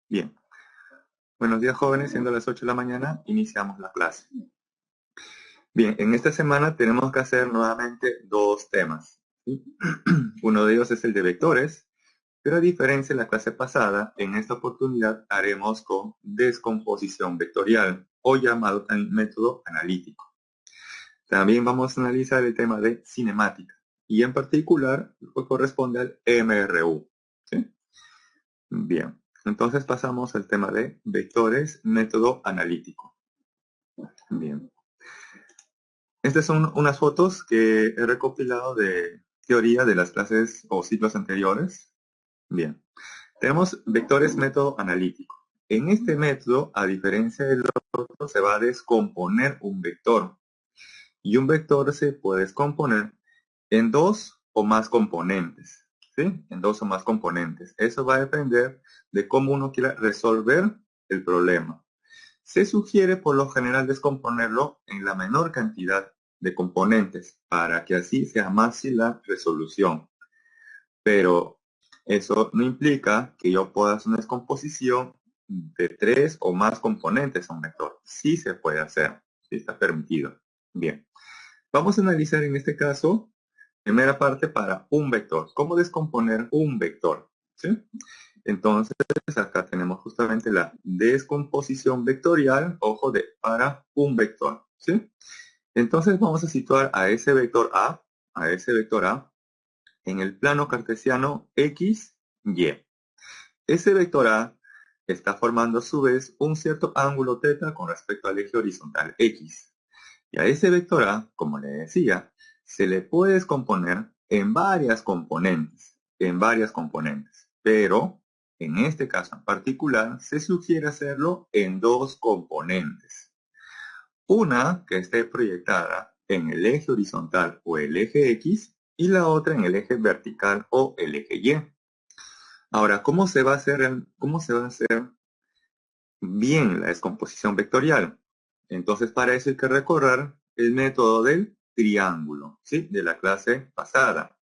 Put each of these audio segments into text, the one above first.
Bien, buenos días jóvenes, siendo las 8 de la mañana, iniciamos la clase. Bien, en esta semana tenemos que hacer nuevamente dos temas, ¿sí? Uno de ellos es el de vectores, pero a diferencia de la clase pasada, en esta oportunidad haremos con descomposición vectorial o llamado también método analítico. También vamos a analizar el tema de cinemática y en particular lo que corresponde al MRU, ¿sí? Bien, entonces pasamos al tema de vectores, método analítico. Bien. Estas son unas fotos que he recopilado de teoría de las clases o ciclos anteriores. Bien. Tenemos vectores método analítico. En este método, a diferencia del otro, se va a descomponer un vector. Y un vector se puede descomponer en dos o más componentes. ¿Sí? En dos o más componentes. Eso va a depender de cómo uno quiera resolver el problema. Se sugiere por lo general descomponerlo en la menor cantidad de componentes para que así sea más fácil la resolución. Pero eso no implica que yo pueda hacer una descomposición de tres o más componentes a un vector. Sí se puede hacer, sí está permitido. Bien, vamos a analizar en este caso, primera parte para un vector. ¿Cómo descomponer un vector? ¿Sí? Entonces, acá tenemos justamente la descomposición vectorial, ojo, para un vector, ¿sí? Entonces vamos a situar a ese vector A, en el plano cartesiano X, Y. Ese vector A está formando a su vez un cierto ángulo θ con respecto al eje horizontal X. Y a ese vector A, como le decía, se le puede descomponer en varias componentes, pero en este caso en particular se sugiere hacerlo en dos componentes. Una que esté proyectada en el eje horizontal o el eje X y la otra en el eje vertical o el eje Y. Ahora, cómo se va a hacer bien la descomposición vectorial? Entonces, para eso hay que recorrer el método del triángulo, ¿sí? De la clase pasada.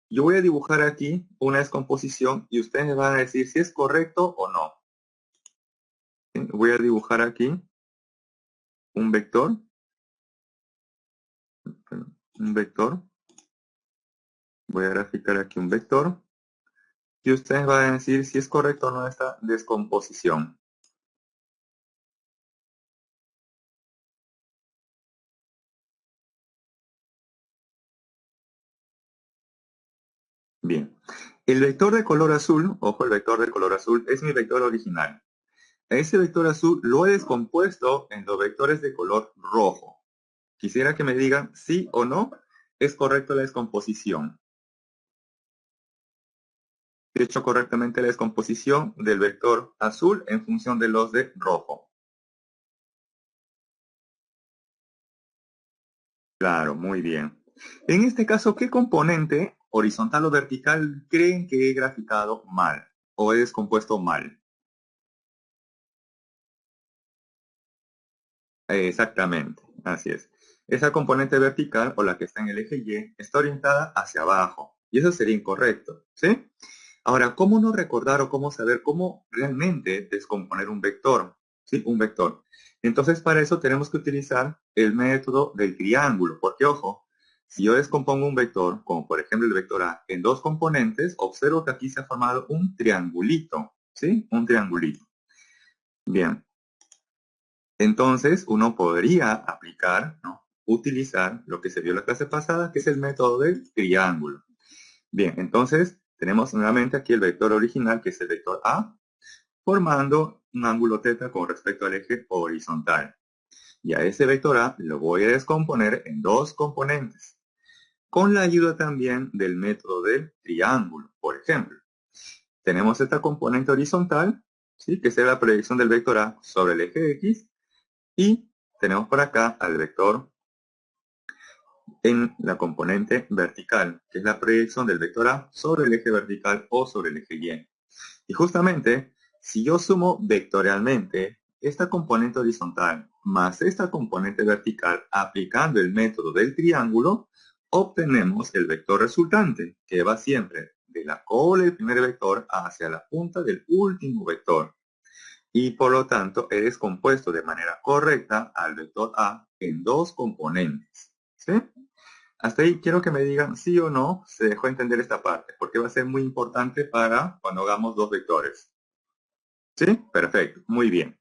Yo voy a dibujar aquí una descomposición y ustedes me van a decir si es correcto o no. ¿Sí? Voy a dibujar aquí un vector, un vector. Voy a graficar aquí un vector y ustedes van a decir si es correcto o no esta descomposición. Bien. El vector de color azul, ojo, el vector de color azul es mi vector original. A ese vector azul lo he descompuesto en los vectores de color rojo. Quisiera que me digan sí o no es correcto la descomposición. He hecho correctamente la descomposición del vector azul en función de los de rojo. Claro, muy bien. En este caso, ¿qué componente, horizontal o vertical, creen que he graficado mal o he descompuesto mal? Exactamente, así es. Esa componente vertical o la que está en el eje Y está orientada hacia abajo y eso sería incorrecto, ¿sí? Ahora, ¿cómo no recordar o cómo saber cómo realmente descomponer un vector? ¿Sí? Un vector. Entonces, para eso tenemos que utilizar el método del triángulo, porque ojo, si yo descompongo un vector, como por ejemplo el vector A, en dos componentes, observo que aquí se ha formado un triangulito, ¿sí? Un triangulito. Bien, entonces uno podría aplicar, ¿no? Utilizar lo que se vio en la clase pasada, que es el método del triángulo. Bien, entonces tenemos nuevamente aquí el vector original, que es el vector A, formando un ángulo θ con respecto al eje horizontal. Y a ese vector A lo voy a descomponer en dos componentes, con la ayuda también del método del triángulo. Por ejemplo, tenemos esta componente horizontal, ¿sí? Que es la proyección del vector A sobre el eje X, y tenemos por acá al vector en la componente vertical, que es la proyección del vector A sobre el eje vertical o sobre el eje Y. Y justamente, si yo sumo vectorialmente esta componente horizontal más esta componente vertical aplicando el método del triángulo, obtenemos el vector resultante, que va siempre de la cola del primer vector hacia la punta del último vector. y por lo tanto he descompuesto de manera correcta al vector A en dos componentes. ¿Sí? Hasta ahí quiero que me digan sí o no se dejó entender esta parte, porque va a ser muy importante para cuando hagamos dos vectores. ¿Sí? Perfecto, muy bien.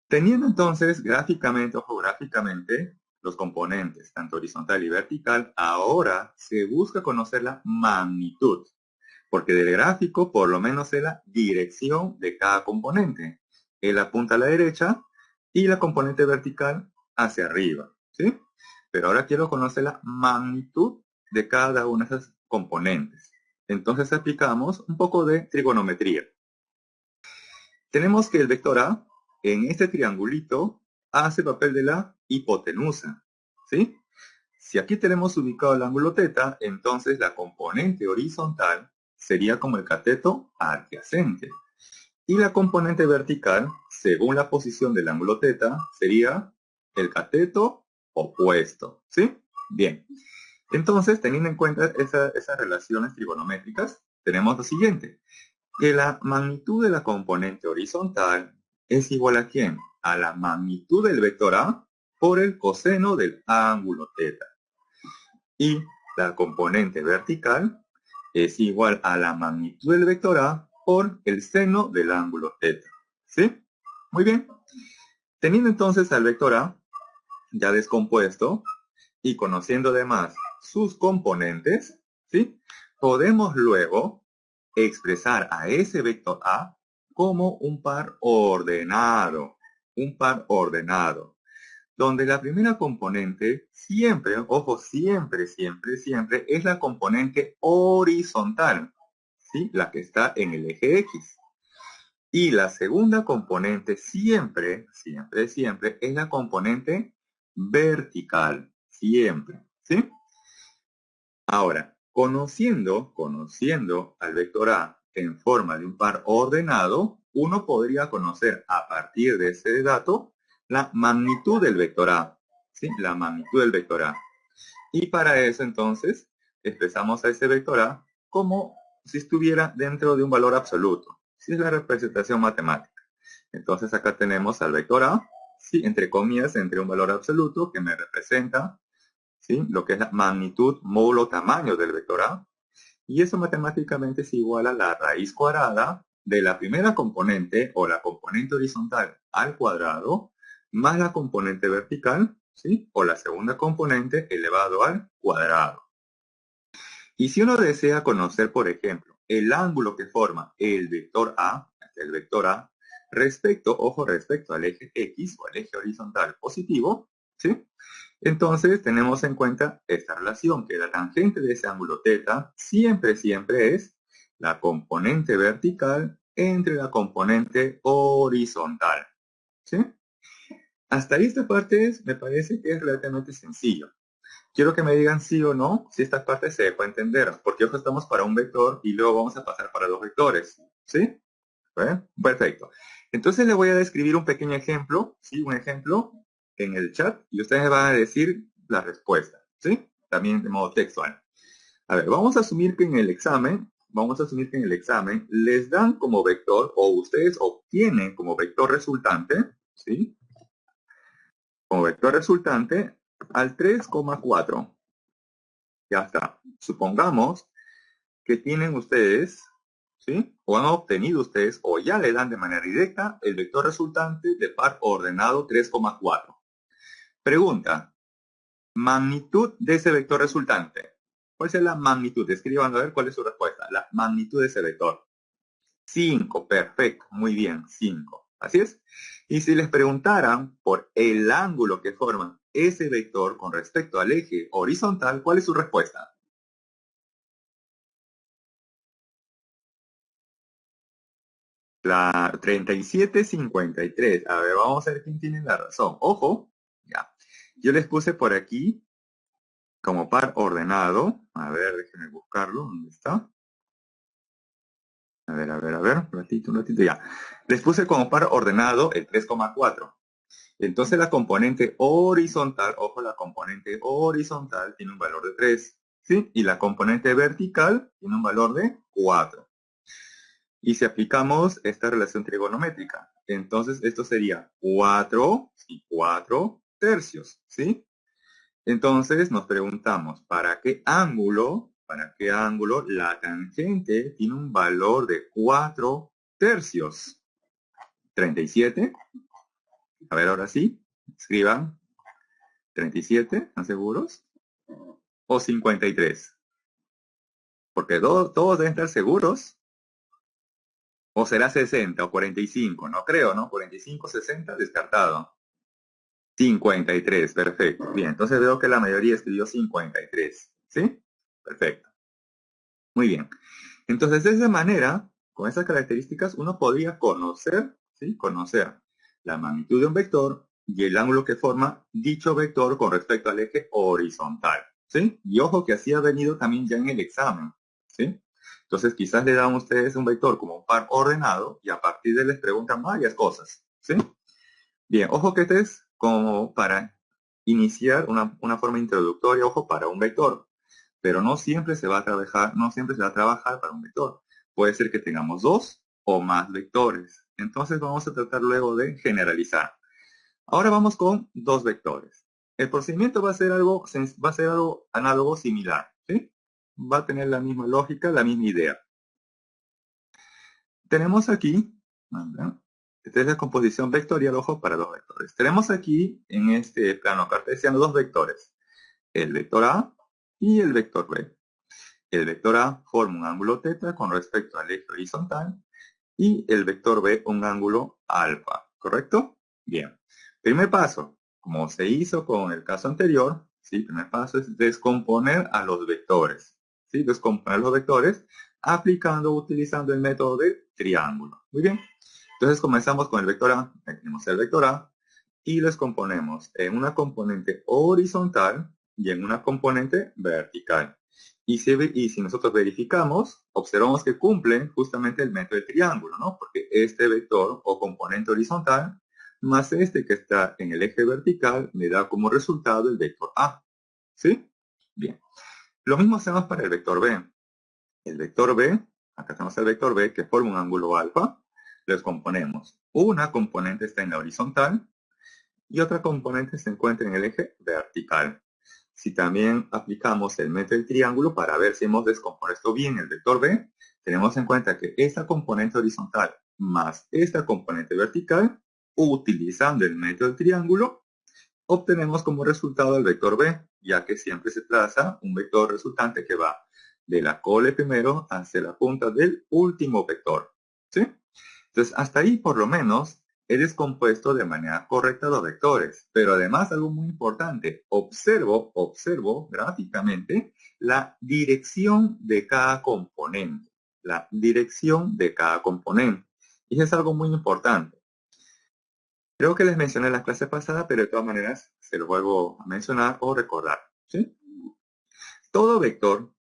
Teniendo entonces gráficamente o geográficamente los componentes, tanto horizontal y vertical, ahora se busca conocer la magnitud, porque del gráfico por lo menos es la dirección de cada componente. Él apunta a la derecha y la componente vertical hacia arriba, ¿sí? Pero ahora quiero conocer la magnitud de cada una de esas componentes. Entonces aplicamos un poco de trigonometría. Tenemos que el vector A en este triangulito hace el papel de la hipotenusa, ¿sí? Si aquí tenemos ubicado el ángulo θ, entonces la componente horizontal sería como el cateto adyacente. Y la componente vertical, según la posición del ángulo θ, sería el cateto opuesto, ¿sí? Bien. Entonces, teniendo en cuenta esas relaciones trigonométricas, tenemos lo siguiente, que la magnitud de la componente horizontal es igual a ¿quién? A la magnitud del vector A por el coseno del ángulo θ. Y la componente vertical es igual a la magnitud del vector A por el seno del ángulo θ. ¿Sí? Muy bien. Teniendo entonces al vector A ya descompuesto y conociendo además sus componentes, ¿sí? Podemos luego expresar a ese vector A como un par ordenado. Un par ordenado. Donde la primera componente siempre, ojo, siempre, siempre, siempre es la componente horizontal, ¿sí? La que está en el eje X. Y la segunda componente siempre, siempre, siempre es la componente vertical, siempre, ¿sí? Ahora, conociendo al vector A en forma de un par ordenado, uno podría conocer a partir de ese dato la magnitud del vector A, ¿sí? La magnitud del vector A. Y para eso entonces expresamos a ese vector A como si estuviera dentro de un valor absoluto. Sí, es la representación matemática. Entonces acá tenemos al vector A, ¿sí? Entre comillas, entre un valor absoluto que me representa, ¿sí? Lo que es la magnitud módulo tamaño del vector A. Y eso matemáticamente es igual a la raíz cuadrada de la primera componente o la componente horizontal al cuadrado más la componente vertical, ¿sí? O la segunda componente elevado al cuadrado. Y si uno desea conocer, por ejemplo, el ángulo que forma el vector A, respecto, ojo, respecto al eje X o al eje horizontal positivo, ¿sí? Entonces tenemos en cuenta esta relación, que la tangente de ese ángulo θ siempre, siempre es la componente vertical entre la componente horizontal, ¿sí? Hasta ahí esta parte me parece que es relativamente sencillo. Quiero que me digan sí o no si esta parte se puede entender, porque hoy estamos para un vector y luego vamos a pasar para dos vectores, ¿sí? Perfecto. Entonces le voy a describir un pequeño ejemplo, ¿sí? Un ejemplo en el chat y ustedes me van a decir la respuesta, ¿sí? También de modo textual. A ver, vamos a asumir que en el examen les dan como vector o ustedes obtienen como vector resultante, ¿sí? Como vector resultante al 3,4. Ya está. Supongamos que tienen ustedes, ¿sí? O han obtenido ustedes, o ya le dan de manera directa el vector resultante de par ordenado 3,4. Pregunta, magnitud de ese vector resultante. ¿Cuál es la magnitud? Escriban a ver cuál es su respuesta. La magnitud de ese vector. 5, perfecto, muy bien, 5. Así es. Y si les preguntaran por el ángulo que forman ese vector con respecto al eje horizontal, ¿cuál es su respuesta? La 37,53. A ver, vamos a ver quién tiene la razón. Ojo, ya. Yo les puse por aquí como par ordenado. A ver, déjenme buscarlo. ¿Dónde está? A ver. Un ratito, ya. Les puse como par ordenado el 3,4. Entonces la componente horizontal, ojo, la componente horizontal tiene un valor de 3. ¿Sí? Y la componente vertical tiene un valor de 4. Y si aplicamos esta relación trigonométrica, entonces esto sería 4 y 4 tercios, ¿sí? Entonces nos preguntamos, para qué ángulo la tangente tiene un valor de 4 tercios? 37. A ver, ahora sí, escriban 37, ¿están seguros? O 53. Porque todos deben estar seguros. O será 60 o 45, no creo, ¿no? 45, 60, descartado. 53, perfecto. Bien, entonces veo que la mayoría escribió 53, ¿sí? Perfecto. Muy bien. Entonces, de esa manera, con esas características, uno podría conocer, ¿sí? Conocer la magnitud de un vector y el ángulo que forma dicho vector con respecto al eje horizontal, ¿sí? Y ojo que así ha venido también ya en el examen, ¿sí? Entonces, quizás le dan a ustedes un vector como un par ordenado y a partir de él les preguntan varias cosas, ¿sí? Bien, ojo que este es como para iniciar una forma introductoria, ojo, para un vector. Pero no siempre se va a trabajar, no siempre se va a trabajar para un vector. Puede ser que tengamos dos o más vectores. Entonces vamos a tratar luego de generalizar. Ahora vamos con dos vectores. El procedimiento va a ser algo análogo similar, ¿sí? Va a tener la misma lógica, la misma idea. Tenemos aquí, esta es la composición vectorial, ojo, para dos vectores. Tenemos aquí, en este plano cartesiano, dos vectores. El vector A y el vector B. El vector A forma un ángulo θ con respecto al eje horizontal y el vector B un ángulo alfa, ¿correcto? Bien. Primer paso, como se hizo con el caso anterior, ¿sí? Primer paso es descomponer a los vectores, ¿sí? Descomponer los vectores utilizando el método de triángulo. Muy bien. Entonces comenzamos con el vector A. Aquí tenemos el vector A y los componemos en una componente horizontal y en una componente vertical. Y si nosotros verificamos, observamos que cumplen justamente el método de triángulo, ¿no? Porque este vector o componente horizontal más este que está en el eje vertical me da como resultado el vector A. ¿Sí? Bien. Lo mismo hacemos para el vector B. El vector B, acá tenemos el vector B que forma un ángulo alfa. Les componemos. Una componente está en la horizontal y otra componente se encuentra en el eje vertical. Si también aplicamos el método del triángulo para ver si hemos descompuesto bien el vector B, tenemos en cuenta que esta componente horizontal más esta componente vertical, utilizando el método del triángulo, obtenemos como resultado el vector B, ya que siempre se traza un vector resultante que va de la cole primero hacia la punta del último vector. ¿Sí? Entonces, hasta ahí por lo menos he descompuesto de manera correcta los vectores. Pero además algo muy importante, observo gráficamente la dirección de cada componente. La dirección de cada componente. Y eso es algo muy importante. Creo que les mencioné en la clase pasada, pero de todas maneras se lo vuelvo a mencionar o recordar. ¿Sí? Todo vector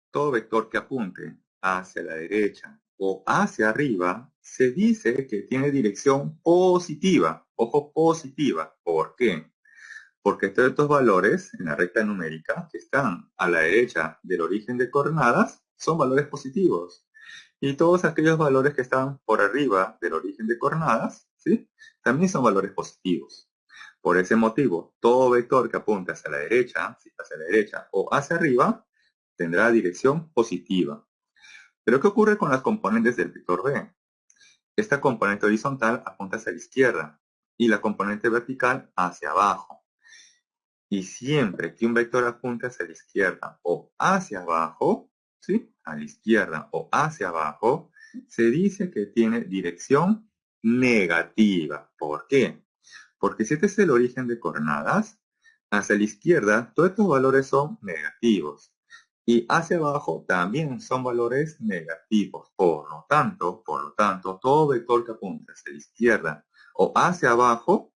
que apunte hacia la derecha o hacia arriba, se dice que tiene dirección positiva. Ojo, positiva. ¿Por qué? Porque todos estos valores en la recta numérica que están a la derecha del origen de coordenadas son valores positivos. Y todos aquellos valores que están por arriba del origen de coordenadas, ¿sí? También son valores positivos. Por ese motivo, todo vector que apunte hacia la derecha, si hacia la derecha o hacia arriba, tendrá dirección positiva. Pero ¿qué ocurre con las componentes del vector B? Esta componente horizontal apunta hacia la izquierda y la componente vertical hacia abajo. Y siempre que un vector apunte hacia la izquierda o hacia abajo, ¿sí? A la izquierda o hacia abajo, se dice que tiene dirección negativa. ¿Por qué? Porque si este es el origen de coordenadas, hacia la izquierda todos estos valores son negativos. Y hacia abajo también son valores negativos. Por lo tanto, todo vector que apunte hacia la izquierda o hacia abajo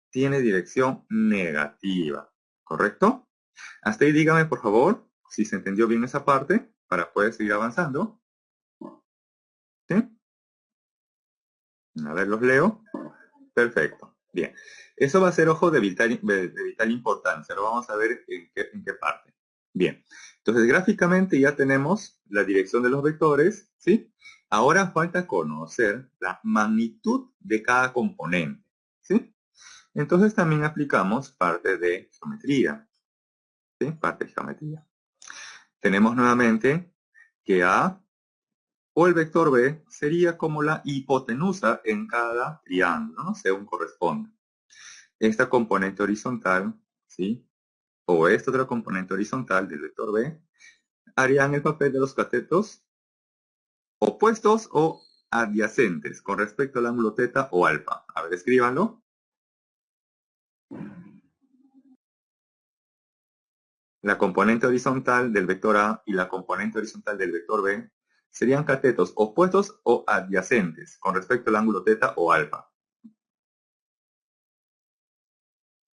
tiene dirección negativa. ¿Correcto? Hasta ahí dígame, por favor, si se entendió bien esa parte para poder seguir avanzando. ¿Sí? A ver, los leo. Perfecto. Bien. Eso va a ser, ojo, de vital importancia. Lo vamos a ver en qué parte. Bien. Entonces, gráficamente ya tenemos la dirección de los vectores, ¿sí? Ahora falta conocer la magnitud de cada componente, ¿sí? Entonces también aplicamos parte de geometría, ¿sí? Parte de geometría. Tenemos nuevamente que A o el vector B sería como la hipotenusa en cada triángulo, ¿no? Según corresponda. Esta componente horizontal, ¿sí? O esta otra componente horizontal del vector B harían el papel de los catetos opuestos o adyacentes con respecto al ángulo teta o alfa. A ver, escríbanlo. La componente horizontal del vector A y la componente horizontal del vector B serían catetos opuestos o adyacentes con respecto al ángulo teta o alfa.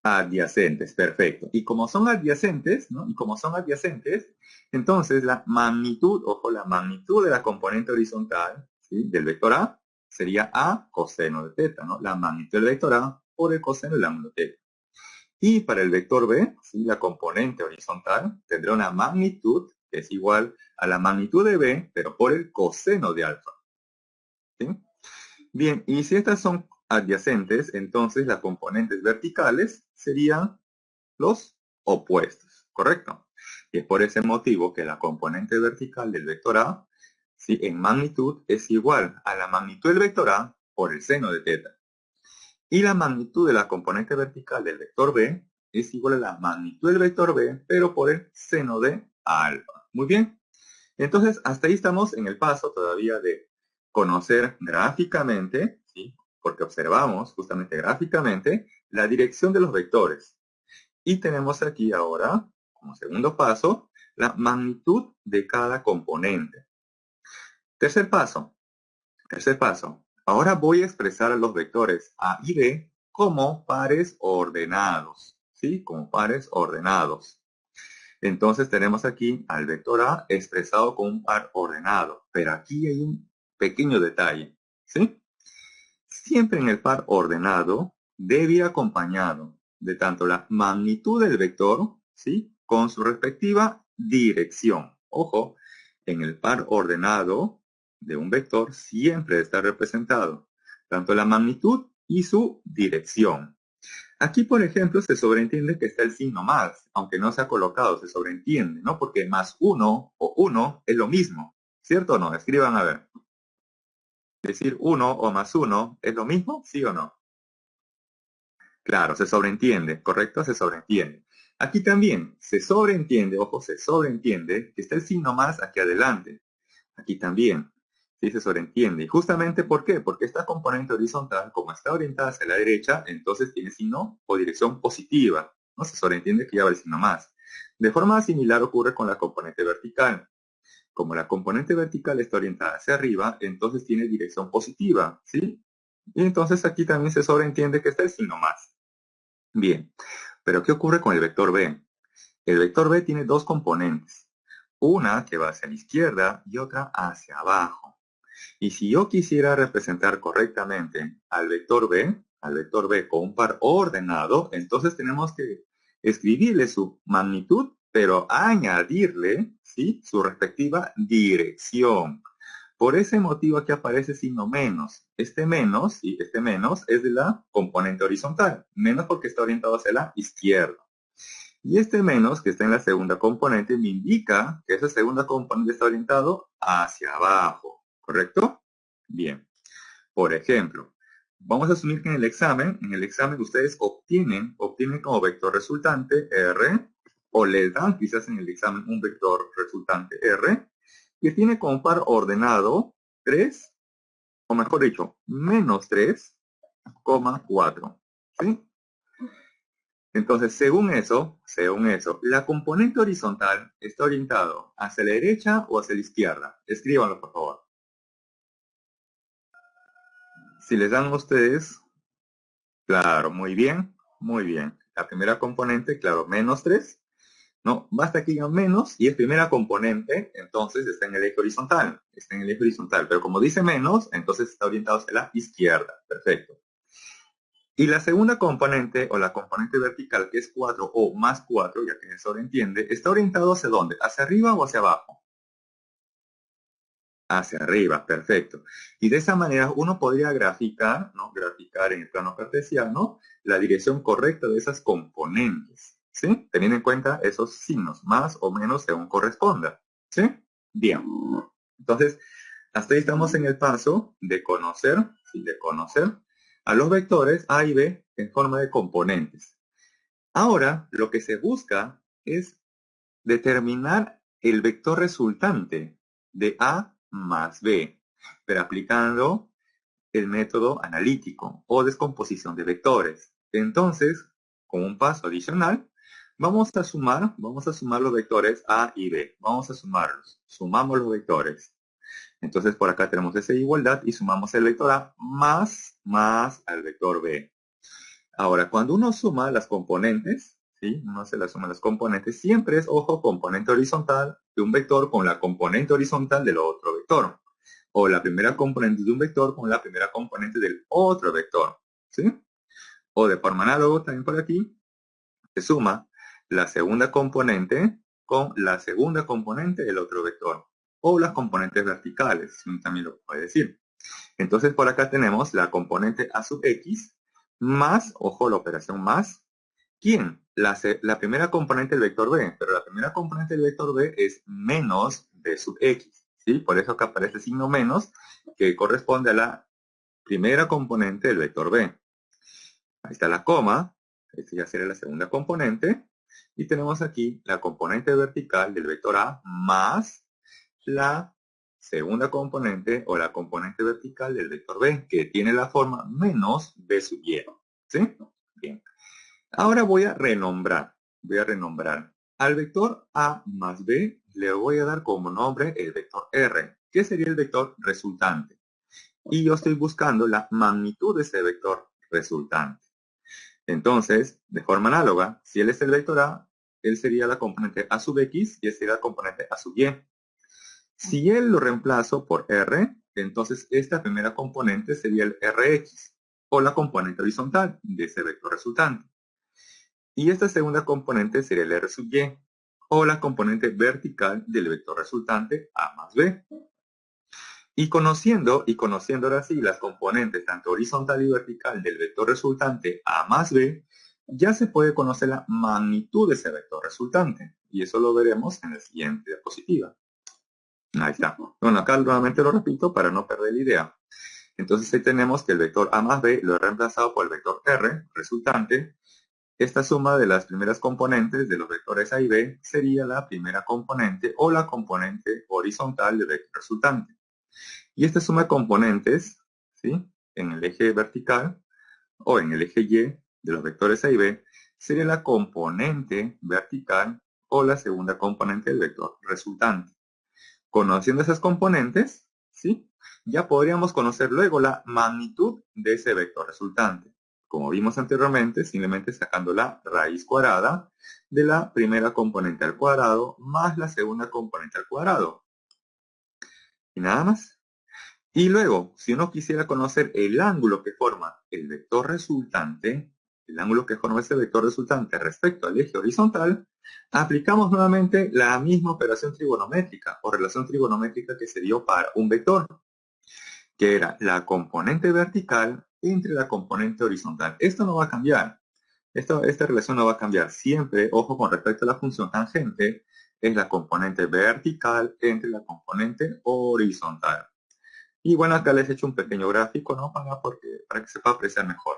Adyacentes, perfecto. Y como son adyacentes, ¿no? Y como son adyacentes, entonces la magnitud, ojo, la magnitud de la componente horizontal, ¿sí? Del vector A sería A coseno de teta, ¿no? La magnitud del vector A por el coseno del ángulo teta. Y para el vector B, ¿sí? La componente horizontal tendrá una magnitud que es igual a la magnitud de B, pero por el coseno de alfa. ¿Sí? Bien, y si estas son adyacentes, entonces las componentes verticales serían los opuestos, ¿correcto? Y es por ese motivo que la componente vertical del vector A, ¿sí? En magnitud es igual a la magnitud del vector A por el seno de teta. Y la magnitud de la componente vertical del vector B es igual a la magnitud del vector B, pero por el seno de alfa. Muy bien. Entonces, hasta ahí estamos en el paso todavía de conocer gráficamente, ¿sí? Porque observamos justamente gráficamente la dirección de los vectores. Y tenemos aquí ahora, como segundo paso, la magnitud de cada componente. Tercer paso. Tercer paso. Ahora voy a expresar a los vectores A y B como pares ordenados. ¿Sí? Como pares ordenados. Entonces tenemos aquí al vector A expresado como un par ordenado. Pero aquí hay un pequeño detalle. ¿Sí? Siempre en el par ordenado debe ir acompañado de tanto la magnitud del vector, ¿sí? Con su respectiva dirección. Ojo, en el par ordenado de un vector siempre está representado tanto la magnitud y su dirección. Aquí, por ejemplo, se sobreentiende que está el signo más, aunque no se ha colocado, se sobreentiende, ¿no? Porque más 1 o 1 es lo mismo, ¿cierto o no? Escriban a ver. Decir 1 o más 1 es lo mismo, ¿sí o no? Claro, se sobreentiende, ¿correcto? Se sobreentiende. Aquí también se sobreentiende, ojo, se sobreentiende que está el signo más aquí adelante. Aquí también, sí, se sobreentiende. ¿Y justamente por qué? Porque esta componente horizontal, como está orientada hacia la derecha, entonces tiene signo o dirección positiva. ¿No? Se sobreentiende que lleva el signo más. De forma similar ocurre con la componente vertical. Como la componente vertical está orientada hacia arriba, entonces tiene dirección positiva, ¿sí? Y entonces aquí también se sobreentiende que está el signo más. Bien, pero ¿qué ocurre con el vector B? El vector B tiene dos componentes, una que va hacia la izquierda y otra hacia abajo. Y si yo quisiera representar correctamente al vector B con un par ordenado, entonces tenemos que escribirle su magnitud, pero añadirle, ¿sí? Su respectiva dirección. Por ese motivo aquí aparece signo menos. Este menos, y este menos es de la componente horizontal. Menos porque está orientado hacia la izquierda. Y este menos, que está en la segunda componente, me indica que esa segunda componente está orientado hacia abajo. ¿Correcto? Bien. Por ejemplo, vamos a asumir que en el examen ustedes obtienen como vector resultante R, o les dan quizás en el examen un vector resultante R, que tiene como par ordenado 3, o mejor dicho, menos 3,4. ¿Sí? Entonces, según eso, la componente horizontal está orientado hacia la derecha o hacia la izquierda. Escríbanlo, por favor. Si les dan a ustedes, claro, muy bien, muy bien. La primera componente, claro, menos 3. No, basta que digan menos y es primera componente, entonces está en el eje horizontal. Está en el eje horizontal, pero como dice menos, entonces está orientado hacia la izquierda. Perfecto. Y la segunda componente, o la componente vertical, que es 4 o más 4, ya que se sobreentiende, ¿está orientado hacia dónde? ¿Hacia arriba o hacia abajo? Hacia arriba, perfecto. Y de esa manera uno podría graficar, ¿no? Graficar en el plano cartesiano la dirección correcta de esas componentes, ¿sí? Teniendo en cuenta esos signos, más o menos según corresponda, ¿sí? Bien. Entonces, hasta ahí estamos en el paso de conocer, ¿sí? De conocer a los vectores A y B en forma de componentes. Ahora, lo que se busca es determinar el vector resultante de A más B, pero aplicando el método analítico o descomposición de vectores. Entonces, con un paso adicional, vamos a sumar los vectores A y B. Vamos a sumarlos. Sumamos los vectores. Entonces, por acá tenemos esa igualdad y sumamos el vector A más al vector B. Ahora, cuando uno suma las componentes, ¿sí? Uno se las suma las componentes, siempre es, ojo, componente horizontal de un vector con la componente horizontal del otro vector. O la primera componente de un vector con la primera componente del otro vector, ¿sí? O de forma análoga, también por aquí, se suma la segunda componente con la segunda componente del otro vector. O las componentes verticales, también lo puede decir. Entonces por acá tenemos la componente A sub X más, ojo, la operación más, ¿quién? La primera componente del vector B, pero la primera componente del vector B es menos B sub X, ¿sí? Por eso acá aparece el signo menos, que corresponde a la primera componente del vector B. Ahí está la coma, esta ya sería la segunda componente, y tenemos aquí la componente vertical del vector A más la segunda componente o la componente vertical del vector B, que tiene la forma menos B sub Y. ¿Sí? Bien. Ahora voy a renombrar. Al vector A más B le voy a dar como nombre el vector R, que sería el vector resultante. Y yo estoy buscando la magnitud de ese vector resultante. Entonces, de forma análoga, si él es el vector A, él sería la componente A sub X y él sería la componente A sub Y. Si él lo reemplazo por R, entonces esta primera componente sería el Rx, o la componente horizontal de ese vector resultante. Y esta segunda componente sería el R sub Y, o la componente vertical del vector resultante A más B. Y conociendo ahora sí las componentes tanto horizontal y vertical del vector resultante A más B, ya se puede conocer la magnitud de ese vector resultante. Y eso lo veremos en la siguiente diapositiva. Ahí está. Bueno, acá nuevamente lo repito para no perder la idea. Entonces ahí tenemos que el vector A más B lo he reemplazado por el vector R, resultante. Esta suma de las primeras componentes de los vectores A y B sería la primera componente o la componente horizontal del vector resultante. Y esta suma de componentes, ¿sí? En el eje vertical o en el eje Y de los vectores A y B sería la componente vertical o la segunda componente del vector resultante. Conociendo esas componentes, ¿sí? Ya podríamos conocer luego la magnitud de ese vector resultante. Como vimos anteriormente, simplemente sacando la raíz cuadrada de la primera componente al cuadrado más la segunda componente al cuadrado. Y nada más. Y luego, si uno quisiera conocer el ángulo que forma el vector resultante, el ángulo que forma ese vector resultante respecto al eje horizontal, aplicamos nuevamente la misma operación trigonométrica o relación trigonométrica que se dio para un vector, que era la componente vertical entre la componente horizontal. Esto no va a cambiar. Esta relación no va a cambiar. Siempre, ojo, con respecto a la función tangente, es la componente vertical entre la componente horizontal. Y bueno, acá les he hecho un pequeño gráfico, ¿no? Para que se pueda apreciar mejor.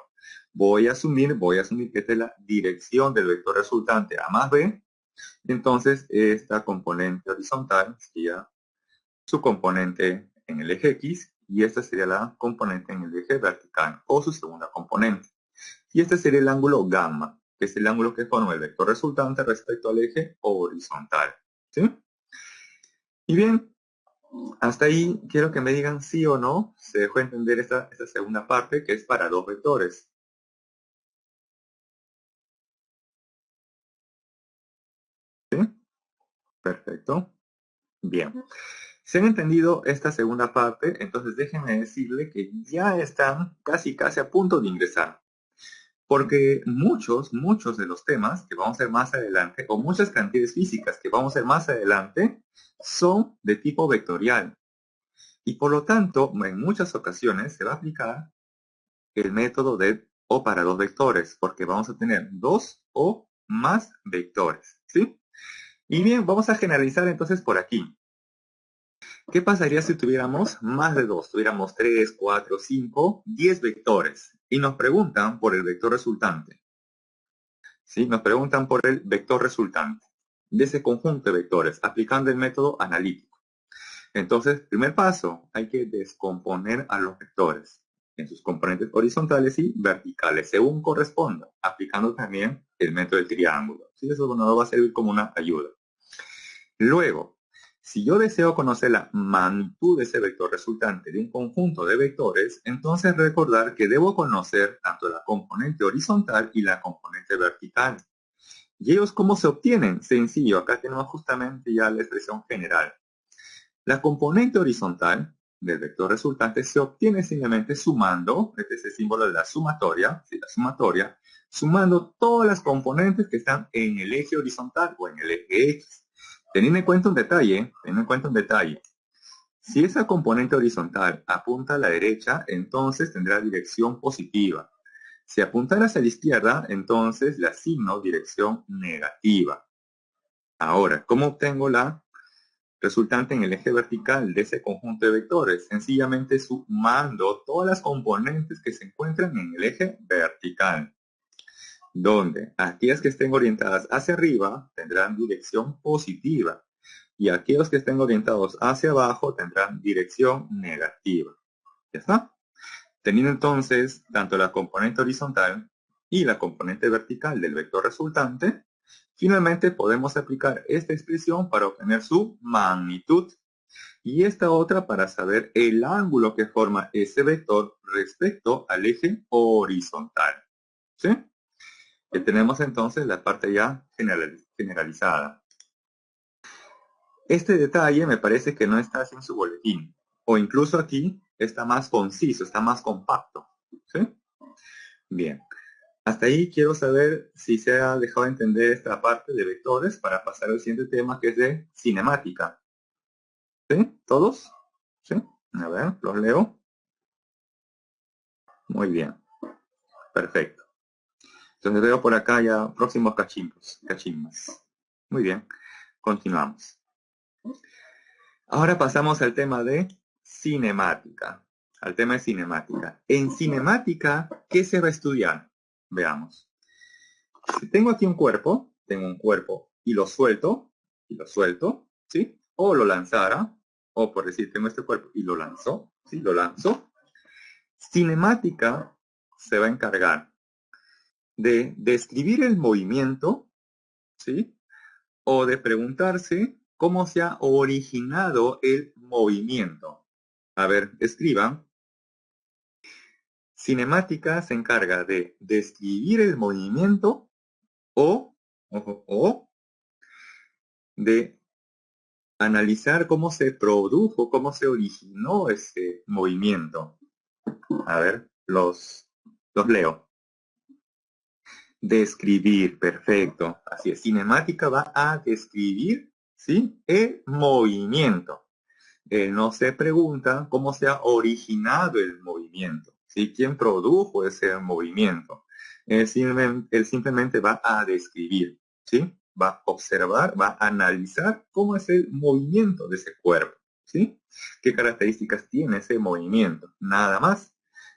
Voy a asumir que esta es la dirección del vector resultante A más B. Entonces, esta componente horizontal sería su componente en el eje X y esta sería la componente en el eje vertical o su segunda componente. Y este sería el ángulo gamma, que es el ángulo que forma el vector resultante respecto al eje horizontal. ¿Sí? Y bien, hasta ahí quiero que me digan sí o no. Se dejó entender esta segunda parte que es para dos vectores. ¿Sí? Perfecto. Bien. Si han entendido esta segunda parte, entonces déjenme decirle que ya están casi a punto de ingresar. Porque muchos de los temas que vamos a ver más adelante, o muchas cantidades físicas que vamos a ver más adelante, son de tipo vectorial. Y por lo tanto, en muchas ocasiones se va a aplicar el método de O para dos vectores, porque vamos a tener dos o más vectores, ¿sí? Y bien, vamos a generalizar entonces por aquí. ¿Qué pasaría si tuviéramos más de dos? Tuviéramos 3, 4, 5, 10 vectores. Y nos preguntan por el vector resultante. ¿Sí? Nos preguntan por el vector resultante de ese conjunto de vectores, aplicando el método analítico. Entonces, primer paso, hay que descomponer a los vectores en sus componentes horizontales y verticales, según corresponda, aplicando también el método del triángulo. ¿Sí? Eso nos va a servir como una ayuda. Luego, si yo deseo conocer la magnitud de ese vector resultante de un conjunto de vectores, entonces recordar que debo conocer tanto la componente horizontal y la componente vertical. ¿Y ellos cómo se obtienen? Sencillo, acá tenemos justamente ya la expresión general. La componente horizontal del vector resultante se obtiene simplemente sumando, este es el símbolo de la sumatoria, ¿sí? La sumatoria, sumando todas las componentes que están en el eje horizontal o en el eje X. Teniendo en cuenta un detalle, si esa componente horizontal apunta a la derecha, entonces tendrá dirección positiva. Si apuntara hacia la izquierda, entonces le asigno dirección negativa. Ahora, ¿cómo obtengo la resultante en el eje vertical de ese conjunto de vectores? Sencillamente sumando todas las componentes que se encuentran en el eje vertical, donde aquellas que estén orientadas hacia arriba tendrán dirección positiva y aquellos que estén orientados hacia abajo tendrán dirección negativa. ¿Ya está? Teniendo entonces tanto la componente horizontal y la componente vertical del vector resultante, finalmente podemos aplicar esta expresión para obtener su magnitud y esta otra para saber el ángulo que forma ese vector respecto al eje horizontal. ¿Sí? Que tenemos entonces la parte ya generalizada. Este detalle me parece que no está así en su boletín, o incluso aquí está más conciso, está más compacto. ¿Sí? Bien. Hasta ahí quiero saber si se ha dejado entender esta parte de vectores para pasar al siguiente tema, que es de cinemática. ¿Sí? ¿Todos? ¿Sí? A ver, los leo. Muy bien. Perfecto. Entonces veo por acá ya próximos cachimbas. Muy bien. Continuamos. Ahora pasamos al tema de cinemática. Al tema de cinemática. En cinemática, ¿qué se va a estudiar? Veamos. Si tengo aquí un cuerpo, tengo un cuerpo y lo suelto, ¿sí? O lo lanzara, o por decir, tengo este cuerpo y lo lanzo, ¿sí? Lo lanzo. Cinemática se va a encargar de describir el movimiento, ¿sí? O de preguntarse cómo se ha originado el movimiento. A ver, escriban. Cinemática se encarga de describir el movimiento o de analizar cómo se produjo, cómo se originó ese movimiento. A ver, los leo. Describir, perfecto. Así es, cinemática va a describir, ¿sí? El movimiento. No se pregunta cómo se ha originado el movimiento, ¿sí? ¿Quién produjo ese movimiento? Él simplemente va a describir, ¿sí? Va a observar, va a analizar cómo es el movimiento de ese cuerpo, ¿sí? ¿Qué características tiene ese movimiento? Nada más.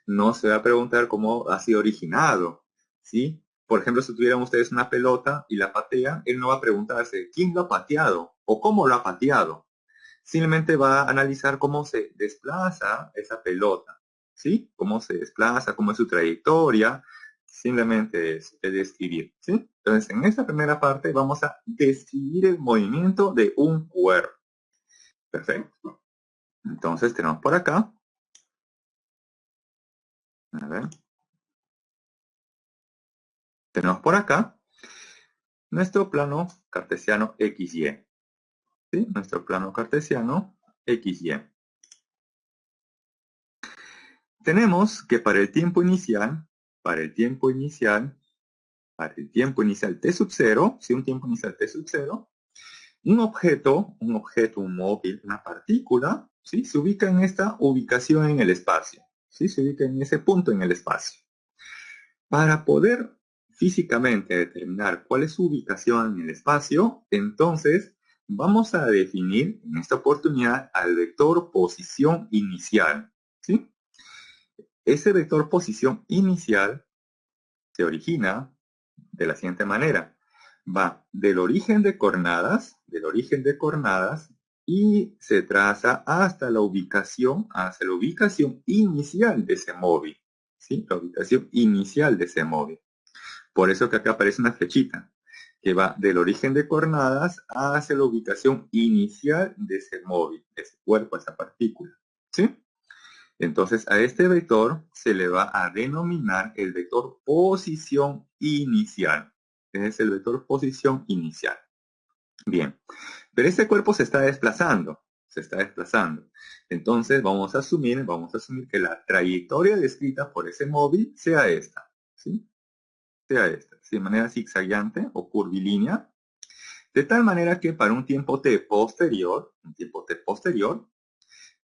No se va a preguntar cómo ha sido originado, ¿sí? Por ejemplo, si tuvieran ustedes una pelota y la patean, él no va a preguntarse quién lo ha pateado o cómo lo ha pateado. Simplemente va a analizar cómo se desplaza esa pelota, ¿sí? Cómo se desplaza, cómo es su trayectoria, simplemente es describir, ¿sí? Entonces, en esta primera parte vamos a describir el movimiento de un cuerpo. Perfecto. Entonces, tenemos por acá. A ver. Tenemos por acá nuestro plano cartesiano XY. ¿Sí? Nuestro plano cartesiano XY. Tenemos que para el tiempo inicial t sub 0, ¿sí? Un tiempo inicial t sub 0, un objeto, un móvil, una partícula, ¿sí? Se ubica en esta ubicación en el espacio, ¿sí? Se ubica en ese punto en el espacio. Para poder físicamente determinar cuál es su ubicación en el espacio, entonces vamos a definir en esta oportunidad al vector posición inicial, ¿sí? Ese vector posición inicial se origina de la siguiente manera. Va del origen de coordenadas, y se traza hasta la ubicación inicial de ese móvil, ¿sí? La ubicación inicial de ese móvil. Por eso que acá aparece una flechita que va del origen de coordenadas hacia la ubicación inicial de ese móvil, de ese cuerpo, esa partícula, ¿sí? Entonces a este vector se le va a denominar el vector posición inicial. Es el vector posición inicial. Bien, pero este cuerpo se está desplazando. Entonces vamos a asumir que la trayectoria descrita por ese móvil sea esta, ¿sí? De manera zigzagueante o curvilínea, de tal manera que para un tiempo t posterior,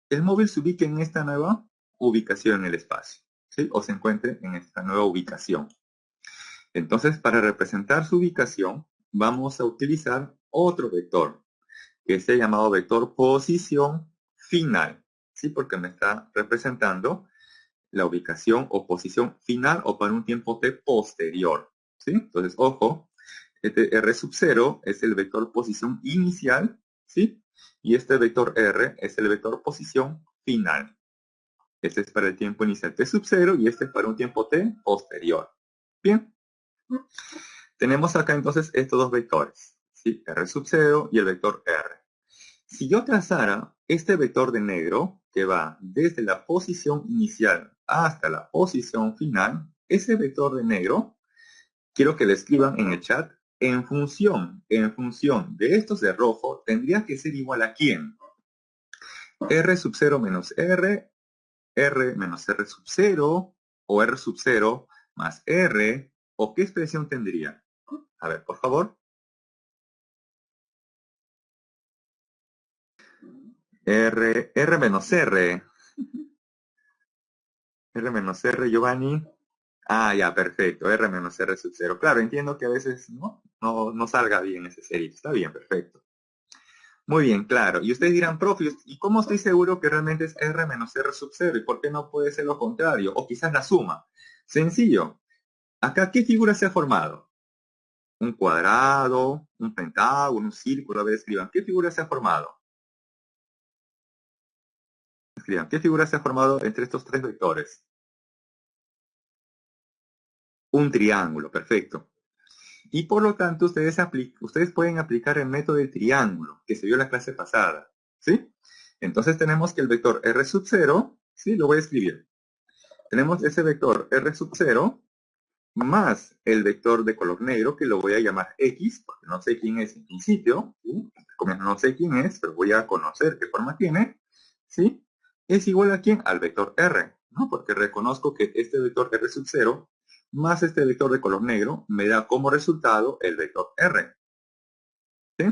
el móvil se ubique en esta nueva ubicación en el espacio, ¿sí? O se encuentre en esta nueva ubicación. Entonces, para representar su ubicación, vamos a utilizar otro vector, que es el llamado vector posición final, ¿sí? Porque me está representando la ubicación o posición final o para un tiempo t posterior, ¿sí? Entonces, ojo, este R sub 0 es el vector posición inicial, ¿sí? Y este vector R es el vector posición final. Este es para el tiempo inicial t sub 0 y este es para un tiempo t posterior. Bien. Tenemos acá entonces estos dos vectores, ¿sí? R sub 0 y el vector R. Si yo trazara este vector de negro, que va desde la posición inicial hasta la posición final, ese vector de negro, quiero que lo escriban en el chat, en función de estos de rojo, tendría que ser igual a ¿quién? R sub 0 menos R menos R sub 0, o R sub 0 más R, ¿o qué expresión tendría? A ver, por favor. R menos R. R menos R, Giovanni. Ah, ya, perfecto. R menos R sub 0. Claro, entiendo que a veces no salga bien ese serif. Está bien, perfecto. Muy bien, claro. Y ustedes dirán, profe, ¿y cómo estoy seguro que realmente es R menos R sub 0? ¿Y por qué no puede ser lo contrario? O quizás la suma. Sencillo. Acá, ¿qué figura se ha formado? Un cuadrado, un pentágono, un círculo. A ver, escriban. ¿Qué figura se ha formado? Escriban. ¿Qué figura se ha formado entre estos tres vectores? Un triángulo, perfecto. Y por lo tanto, ustedes pueden aplicar el método del triángulo, que se vio en la clase pasada, ¿sí? Entonces tenemos que el vector R sub 0, ¿sí? Lo voy a escribir. Tenemos ese vector R sub 0 más el vector de color negro, que lo voy a llamar X, porque no sé quién es en principio, ¿sí? Como no sé quién es, pero voy a conocer qué forma tiene, ¿sí? Es igual a quién? Al vector R, ¿no? Porque reconozco que este vector R sub 0 más este vector de color negro me da como resultado el vector R, ¿sí?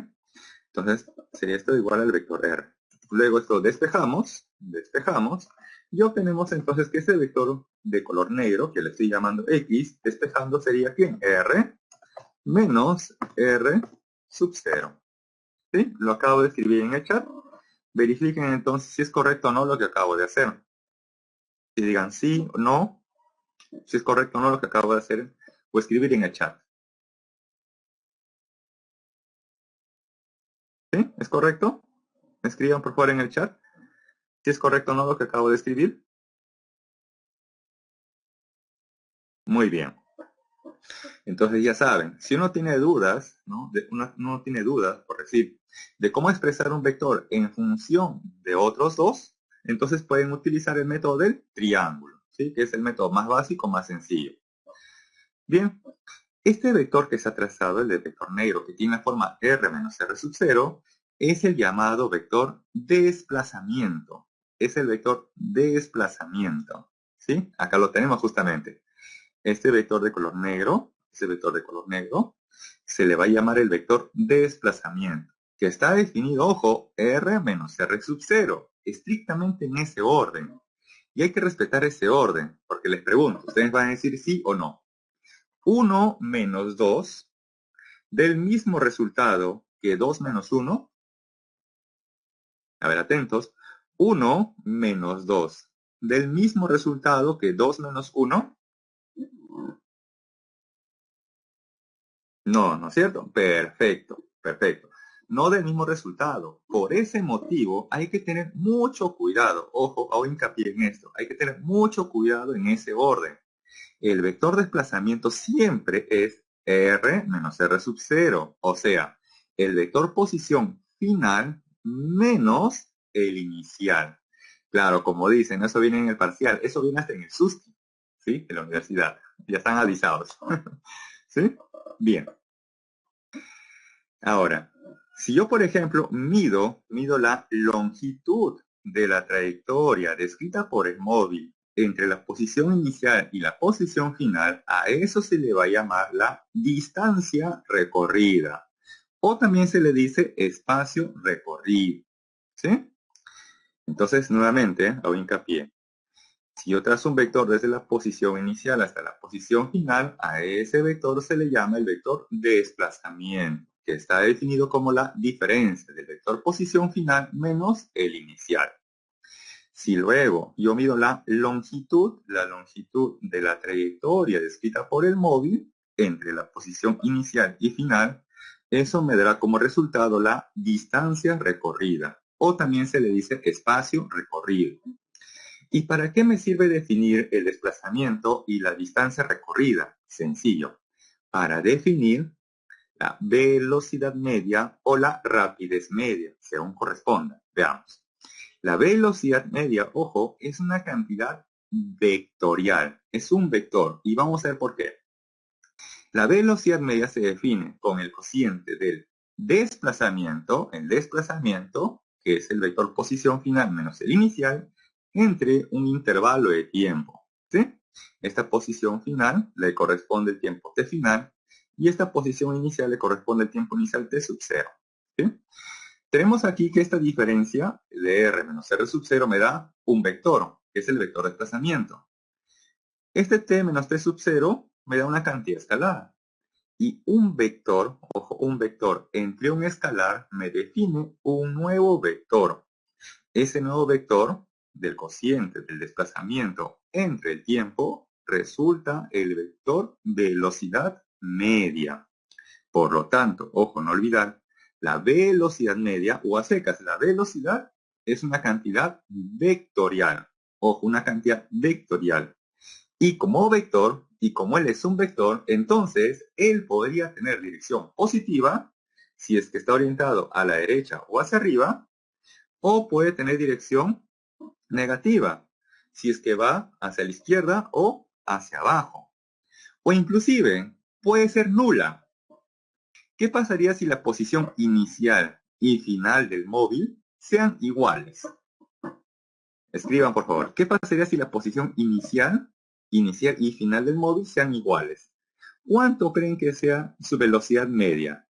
Entonces, sería esto igual al vector R. Luego esto despejamos, y obtenemos entonces que ese vector de color negro, que le estoy llamando X, despejando sería ¿quién? R menos R sub 0. ¿Sí? Lo acabo de escribir en el chat. Verifiquen entonces si es correcto o no lo que acabo de hacer. Si digan sí o no, si es correcto o no lo que acabo de hacer, o escribir en el chat. ¿Sí? ¿Es correcto? Escriban por favor en el chat si es correcto o no lo que acabo de escribir. Muy bien. Entonces ya saben, si uno tiene dudas, uno tiene dudas, por decir, de cómo expresar un vector en función de otros dos, entonces pueden utilizar el método del triángulo, ¿sí? Que es el método más básico, más sencillo. Bien, este vector que se ha trazado, el de vector negro, que tiene la forma R menos R sub 0, es el llamado vector desplazamiento. Es el vector desplazamiento, ¿sí? Acá lo tenemos justamente. Este vector de color negro, se le va a llamar el vector desplazamiento, que está definido, ojo, R menos R sub 0. estrictamente en ese orden. Y hay que respetar ese orden, porque les pregunto, ustedes van a decir sí o no. 1 menos 2 del mismo resultado que 2 menos 1. A ver, atentos. 1 menos 2 del mismo resultado que 2 menos 1. No, ¿no es cierto? Perfecto, perfecto. No del mismo resultado. Por ese motivo hay que tener mucho cuidado. Ojo, hago hincapié en esto. Hay que tener mucho cuidado en ese orden. El vector de desplazamiento siempre es R menos R sub 0. O sea, el vector posición final menos el inicial. Claro, como dicen, eso viene en el parcial. Eso viene hasta en el SUSTI, ¿sí? En la universidad. Ya están avisados. ¿Sí? Bien. Ahora, si yo, por ejemplo, mido la longitud de la trayectoria descrita por el móvil entre la posición inicial y la posición final, a eso se le va a llamar la distancia recorrida. O también se le dice espacio recorrido. ¿Sí? Entonces, nuevamente, hago hincapié. Si yo trazo un vector desde la posición inicial hasta la posición final, a ese vector se le llama el vector de desplazamiento, que está definido como la diferencia del vector posición final menos el inicial. Si luego yo mido la longitud de la trayectoria descrita por el móvil entre la posición inicial y final, eso me dará como resultado la distancia recorrida, o también se le dice espacio recorrido. ¿Y para qué me sirve definir el desplazamiento y la distancia recorrida? Sencillo, para definir la velocidad media o la rapidez media, según corresponda. Veamos. La velocidad media, ojo, es una cantidad vectorial, es un vector, y vamos a ver por qué. La velocidad media se define con el cociente del desplazamiento, que es el vector posición final menos el inicial, entre un intervalo de tiempo, ¿sí? Esta posición final le corresponde el tiempo t final, y esta posición inicial le corresponde el tiempo inicial t sub 0, ¿sí? Tenemos aquí que esta diferencia de r menos r sub 0 me da un vector, que es el vector de desplazamiento. Este t menos t sub 0 me da una cantidad escalar. Y un vector, ojo, un vector entre un escalar me define un nuevo vector. Ese nuevo vector del cociente del desplazamiento entre el tiempo resulta el vector velocidad media. Por lo tanto, ojo, no olvidar, la velocidad media, o a secas, la velocidad es una cantidad vectorial. Ojo, una cantidad vectorial. Y como vector, y como él es un vector, entonces él podría tener dirección positiva si es que está orientado a la derecha o hacia arriba, o puede tener dirección negativa si es que va hacia la izquierda o hacia abajo. O inclusive puede ser nula. ¿Qué pasaría si la posición inicial y final del móvil sean iguales? Escriban, por favor. ¿Qué pasaría si la posición inicial y final del móvil sean iguales? ¿Cuánto creen que sea su velocidad media?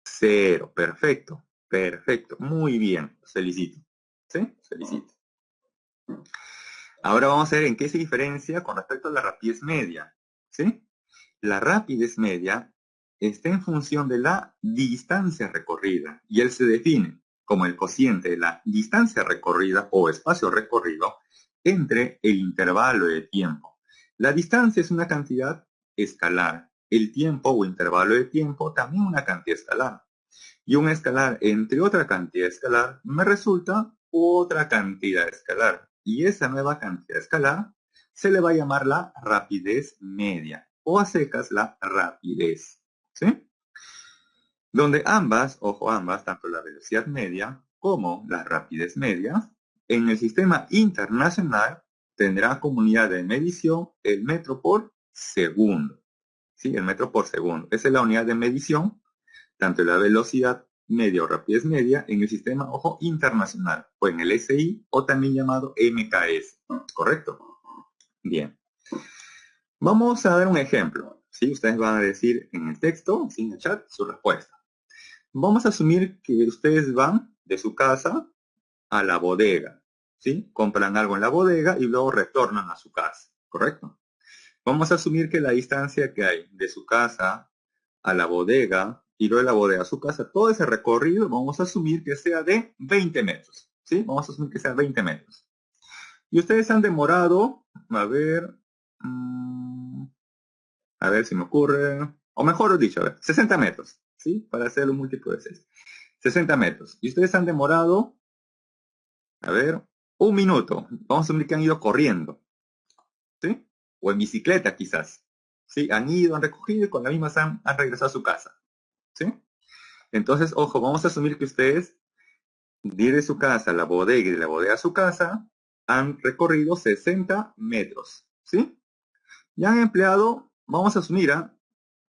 0. Perfecto. Perfecto. Muy bien. Los felicito. ¿Sí? Los felicito. Ahora vamos a ver en qué se diferencia con respecto a la rapidez media. ¿Sí? La rapidez media está en función de la distancia recorrida y él se define como el cociente de la distancia recorrida o espacio recorrido entre el intervalo de tiempo. La distancia es una cantidad escalar. El tiempo o intervalo de tiempo también una cantidad escalar. Y un escalar entre otra cantidad escalar me resulta otra cantidad escalar. Y esa nueva cantidad escalar se le va a llamar la rapidez media o a secas la rapidez. ¿Sí? Donde ambas, ojo, ambas, tanto la velocidad media como la rapidez media, en el sistema internacional tendrá como unidad de medición el metro por segundo. ¿Sí? El metro por segundo. Esa es la unidad de medición, tanto la velocidad media o rapidez media, en el sistema, ojo, internacional, o en el SI, o también llamado MKS. ¿Correcto? Bien. Vamos a dar un ejemplo. ¿Sí? Ustedes van a decir en el texto, en el chat, su respuesta. Vamos a asumir que ustedes van de su casa a la bodega, ¿sí? Compran algo en la bodega y luego retornan a su casa, ¿correcto? Vamos a asumir que la distancia que hay de su casa a la bodega y luego de la bodega a su casa, todo ese recorrido vamos a asumir que sea de 20 metros, ¿sí? Vamos a asumir que sea 20 metros. Y ustedes han demorado, a ver si me ocurre, o mejor dicho, a ver, 60 metros, ¿sí? Para hacer un múltiplo de 6. 60 metros. Y ustedes han demorado, a ver, un minuto. Vamos a asumir que han ido corriendo, ¿sí? O en bicicleta quizás, ¿sí? Han ido, han recogido y con la misma han regresado a su casa, ¿sí? Entonces, ojo, vamos a asumir que ustedes, de su casa a la bodega y de la bodega a su casa, han recorrido 60 metros, ¿sí? Y han empleado, vamos a asumir,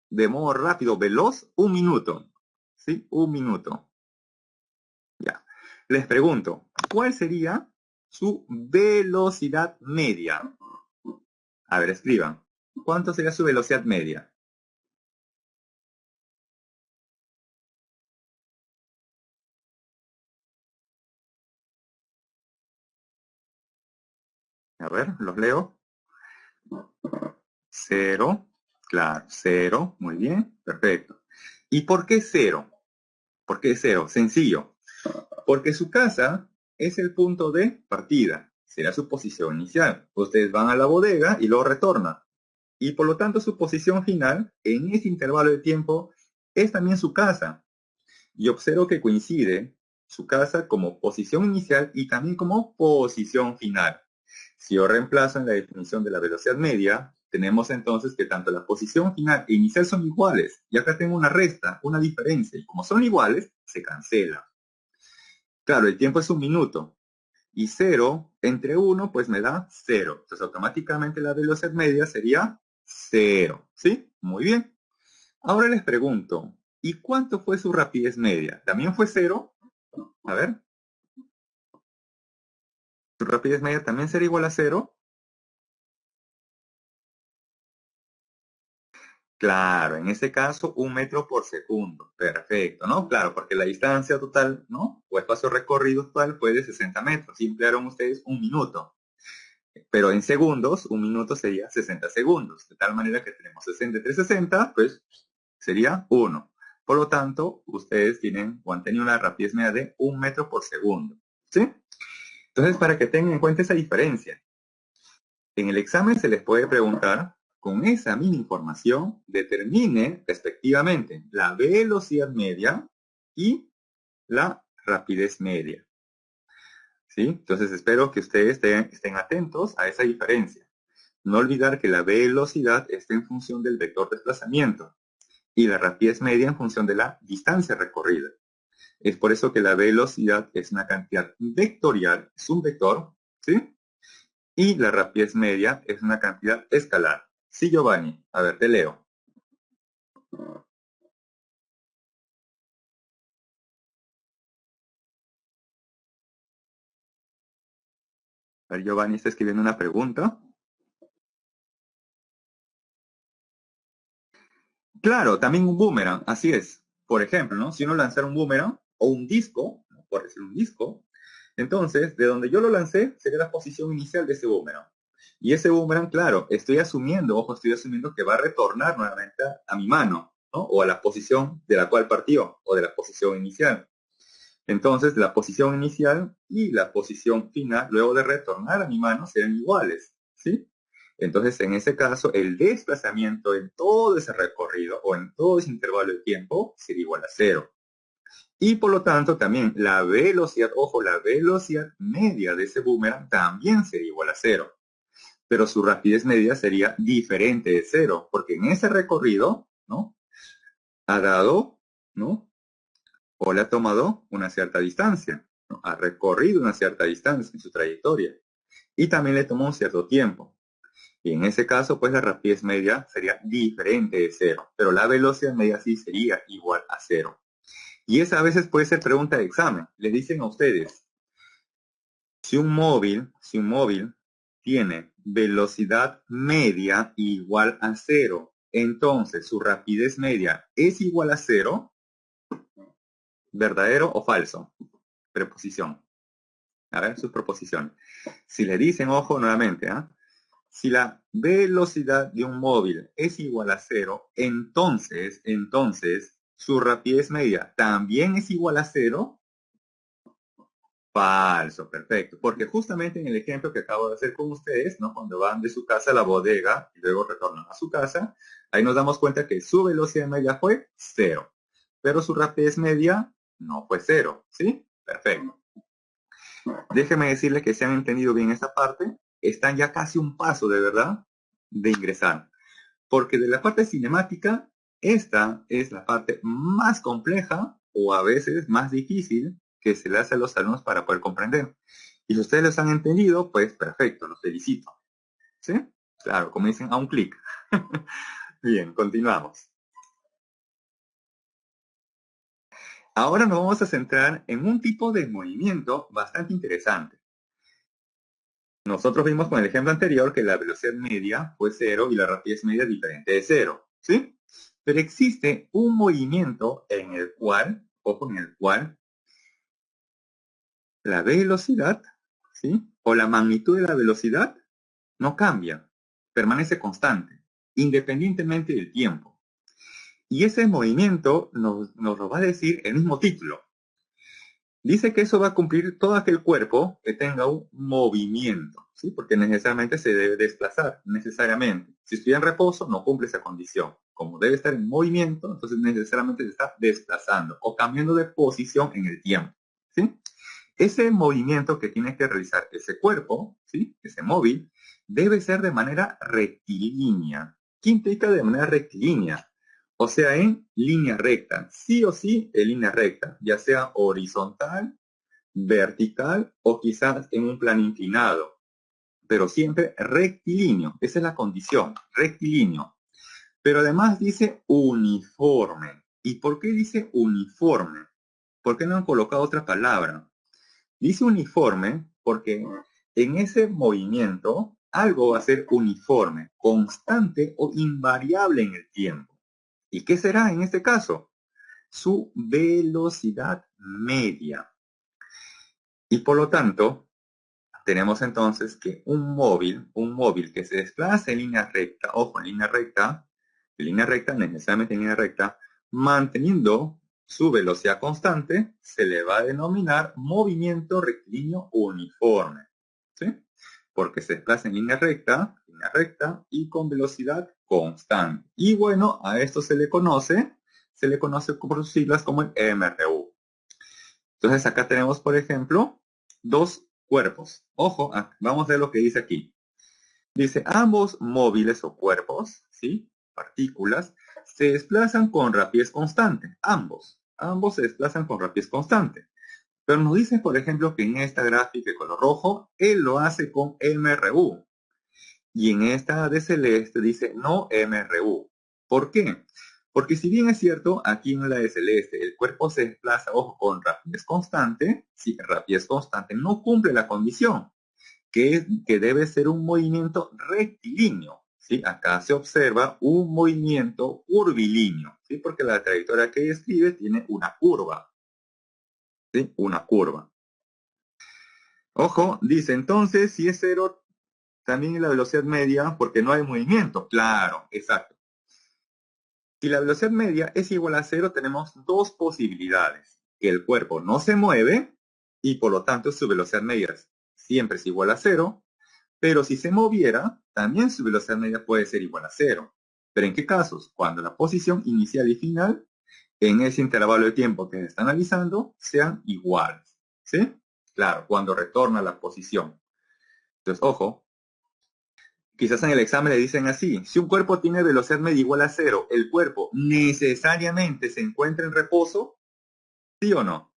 de modo rápido, veloz, un minuto, ¿sí? Un minuto. Ya. Les pregunto, ¿cuál sería su velocidad media? A ver, escriban. ¿Cuánto sería su velocidad media? A ver, los leo. Cero. Claro, cero. Muy bien, perfecto. ¿Y por qué cero? ¿Por qué cero? Sencillo. Porque su casa es el punto de partida. Será su posición inicial. Ustedes van a la bodega y luego retornan. Y por lo tanto su posición final en ese intervalo de tiempo es también su casa. Y observo que coincide su casa como posición inicial y también como posición final. Si yo reemplazo en la definición de la velocidad media, tenemos entonces que tanto la posición final e inicial son iguales. Y acá tengo una resta, una diferencia. Y como son iguales, se cancela. Claro, el tiempo es un minuto. Y 0 entre 1, pues me da 0. Entonces automáticamente la velocidad media sería 0. ¿Sí? Muy bien. Ahora les pregunto, ¿y cuánto fue su rapidez media? ¿También fue 0? A ver, ¿su rapidez media también será igual a 0? Claro, en ese caso, 1 metro por segundo. Perfecto, ¿no? Claro, porque la distancia total, ¿no? O espacio recorrido total fue de 60 metros. Y emplearon ustedes un minuto. Pero en segundos, un minuto sería 60 segundos. De tal manera que tenemos 60 entre 60, pues sería 1. Por lo tanto, ustedes tienen o han tenido una rapidez media de 1 metro por segundo. ¿Sí? Entonces, para que tengan en cuenta esa diferencia, en el examen se les puede preguntar, con esa misma información, determine respectivamente la velocidad media y la rapidez media. ¿Sí? Entonces, espero que ustedes estén atentos a esa diferencia. No olvidar que la velocidad está en función del vector de desplazamiento y la rapidez media en función de la distancia recorrida. Es por eso que la velocidad es una cantidad vectorial, es un vector, ¿sí? Y la rapidez media es una cantidad escalar. Sí, Giovanni. A ver, te leo. A ver, Giovanni está escribiendo una pregunta. Claro, también un boomerang, así es. Por ejemplo, ¿no? Si uno lanzara un boomerang o un disco, ¿no? Por decir un disco, entonces, de donde yo lo lancé, sería la posición inicial de ese boomerang. Y ese boomerang, claro, estoy asumiendo, ojo, estoy asumiendo que va a retornar nuevamente a mi mano, ¿no? O a la posición de la cual partió, o de la posición inicial. Entonces, la posición inicial y la posición final, luego de retornar a mi mano, serán iguales, ¿sí? Entonces, en ese caso, el desplazamiento en todo ese recorrido o en todo ese intervalo de tiempo sería igual a 0. Y por lo tanto, también la velocidad, ojo, la velocidad media de ese boomerang también sería igual a 0. Pero su rapidez media sería diferente de 0, porque en ese recorrido, ¿no? Ha dado, ¿no? O le ha tomado una cierta distancia, ¿no? Ha recorrido una cierta distancia en su trayectoria. Y también le tomó un cierto tiempo. Y en ese caso, pues la rapidez media sería diferente de 0, pero la velocidad media sí sería igual a 0. Y esa a veces puede ser pregunta de examen. Le dicen a ustedes, si un móvil tiene velocidad media igual a 0, entonces su rapidez media es igual a 0, ¿verdadero o falso? Preposición. A ver, sus proposiciones. Si le dicen, ojo, nuevamente, ¿ah? Si la velocidad de un móvil es igual a cero, entonces, su rapidez media también es igual a cero. Falso, perfecto. Porque justamente en el ejemplo que acabo de hacer con ustedes, ¿no? Cuando van de su casa a la bodega y luego retornan a su casa, ahí nos damos cuenta que su velocidad media fue cero, pero su rapidez media no fue cero, ¿sí? Perfecto. Déjenme decirles que si han entendido bien esta parte, están ya casi un paso, de verdad, de ingresar. Porque de la parte cinemática, esta es la parte más compleja o a veces más difícil que se le hace a los alumnos para poder comprender. Y si ustedes los han entendido, pues perfecto, los felicito. ¿Sí? Claro, como dicen, a un clic. Bien, continuamos. Ahora nos vamos a centrar en un tipo de movimiento bastante interesante. Nosotros vimos con el ejemplo anterior que la velocidad media fue cero y la rapidez media diferente de cero, ¿sí? Pero existe un movimiento en el cual, ojo, en el cual la velocidad, ¿sí? O la magnitud de la velocidad no cambia, permanece constante, independientemente del tiempo. Y ese movimiento nos lo va a decir el mismo título. Dice que eso va a cumplir todo aquel cuerpo que tenga un movimiento, ¿sí? Porque necesariamente se debe desplazar, necesariamente. Si estuviera en reposo, no cumple esa condición. Como debe estar en movimiento, entonces necesariamente se está desplazando o cambiando de posición en el tiempo, ¿sí? Ese movimiento que tiene que realizar ese cuerpo, ¿sí? Ese móvil, debe ser de manera rectilínea. ¿Qué implica de manera rectilínea? O sea, en línea recta, sí o sí en línea recta, ya sea horizontal, vertical o quizás en un plano inclinado, pero siempre rectilíneo. Esa es la condición, rectilíneo. Pero además dice uniforme. ¿Y por qué dice uniforme? ¿Por qué no han colocado otra palabra? Dice uniforme porque en ese movimiento algo va a ser uniforme, constante o invariable en el tiempo. ¿Y qué será en este caso? Su velocidad media. Y por lo tanto, tenemos entonces que un móvil que se desplaza en línea recta, ojo, en línea recta, necesariamente en línea recta, manteniendo su velocidad constante, se le va a denominar movimiento rectilíneo uniforme, ¿sí? Porque se desplaza en línea recta y con velocidad constante. Y bueno, a esto se le conoce por sus siglas como el MRU. Entonces acá tenemos, por ejemplo, dos cuerpos. Ojo, vamos a ver lo que dice aquí. Dice, ambos móviles o cuerpos, ¿sí? Partículas, se desplazan con rapidez constante. Ambos se desplazan con rapidez constante. Pero nos dice, por ejemplo, que en esta gráfica de color rojo, él lo hace con MRU. Y en esta de celeste dice no MRU. ¿Por qué? Porque si bien es cierto, aquí en la de celeste el cuerpo se desplaza, ojo, con rapidez constante, sí, rapidez constante, no cumple la condición, que debe ser un movimiento rectilíneo. ¿Sí? Acá se observa un movimiento curvilíneo, ¿sí? Porque la trayectoria que describe tiene una curva. ¿Sí? Una curva. Ojo, dice entonces, si es cero, también en la velocidad media, porque no hay movimiento. Claro, exacto. Si la velocidad media es igual a cero, tenemos dos posibilidades. Que el cuerpo no se mueve y por lo tanto su velocidad media siempre es igual a cero, pero si se moviera, también su velocidad media puede ser igual a cero. ¿Pero en qué casos? Cuando la posición inicial y final, en ese intervalo de tiempo que se está analizando, sean iguales. ¿Sí? Claro, cuando retorna la posición. Entonces, ojo, quizás en el examen le dicen así, si un cuerpo tiene velocidad media igual a cero, ¿el cuerpo necesariamente se encuentra en reposo? ¿Sí o no?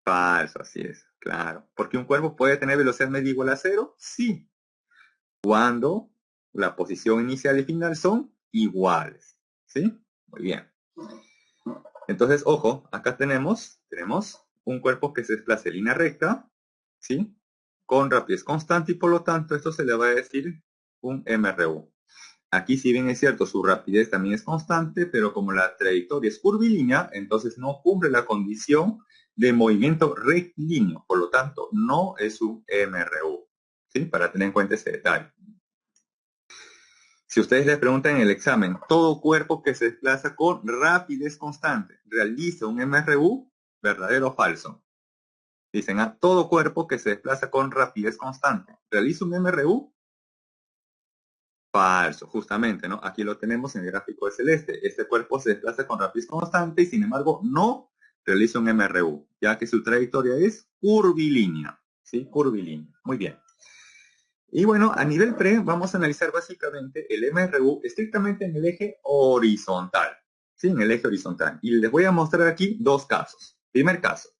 Falso, así es, claro. ¿Porque un cuerpo puede tener velocidad media igual a cero? Sí, cuando la posición inicial y final son iguales. ¿Sí? Muy bien. Entonces, ojo, acá tenemos un cuerpo que se desplaza en línea recta, ¿sí? Con rapidez constante y por lo tanto esto se le va a decir un MRU. Aquí si bien es cierto, su rapidez también es constante, pero como la trayectoria es curvilínea, entonces no cumple la condición de movimiento rectilíneo, por lo tanto, no es un MRU, ¿sí? Para tener en cuenta ese detalle. Si ustedes les preguntan en el examen, todo cuerpo que se desplaza con rapidez constante realiza un MRU, ¿verdadero o falso? Dicen, todo cuerpo que se desplaza con rapidez constante realiza un MRU. Falso, justamente, ¿no? Aquí lo tenemos en el gráfico de celeste. Este cuerpo se desplaza con rapidez constante y sin embargo no realiza un MRU, ya que su trayectoria es curvilínea, ¿sí? Curvilínea. Muy bien. Y bueno, a nivel pre vamos a analizar básicamente el MRU estrictamente en el eje horizontal, ¿sí? En el eje horizontal. Y les voy a mostrar aquí dos casos. Primer caso.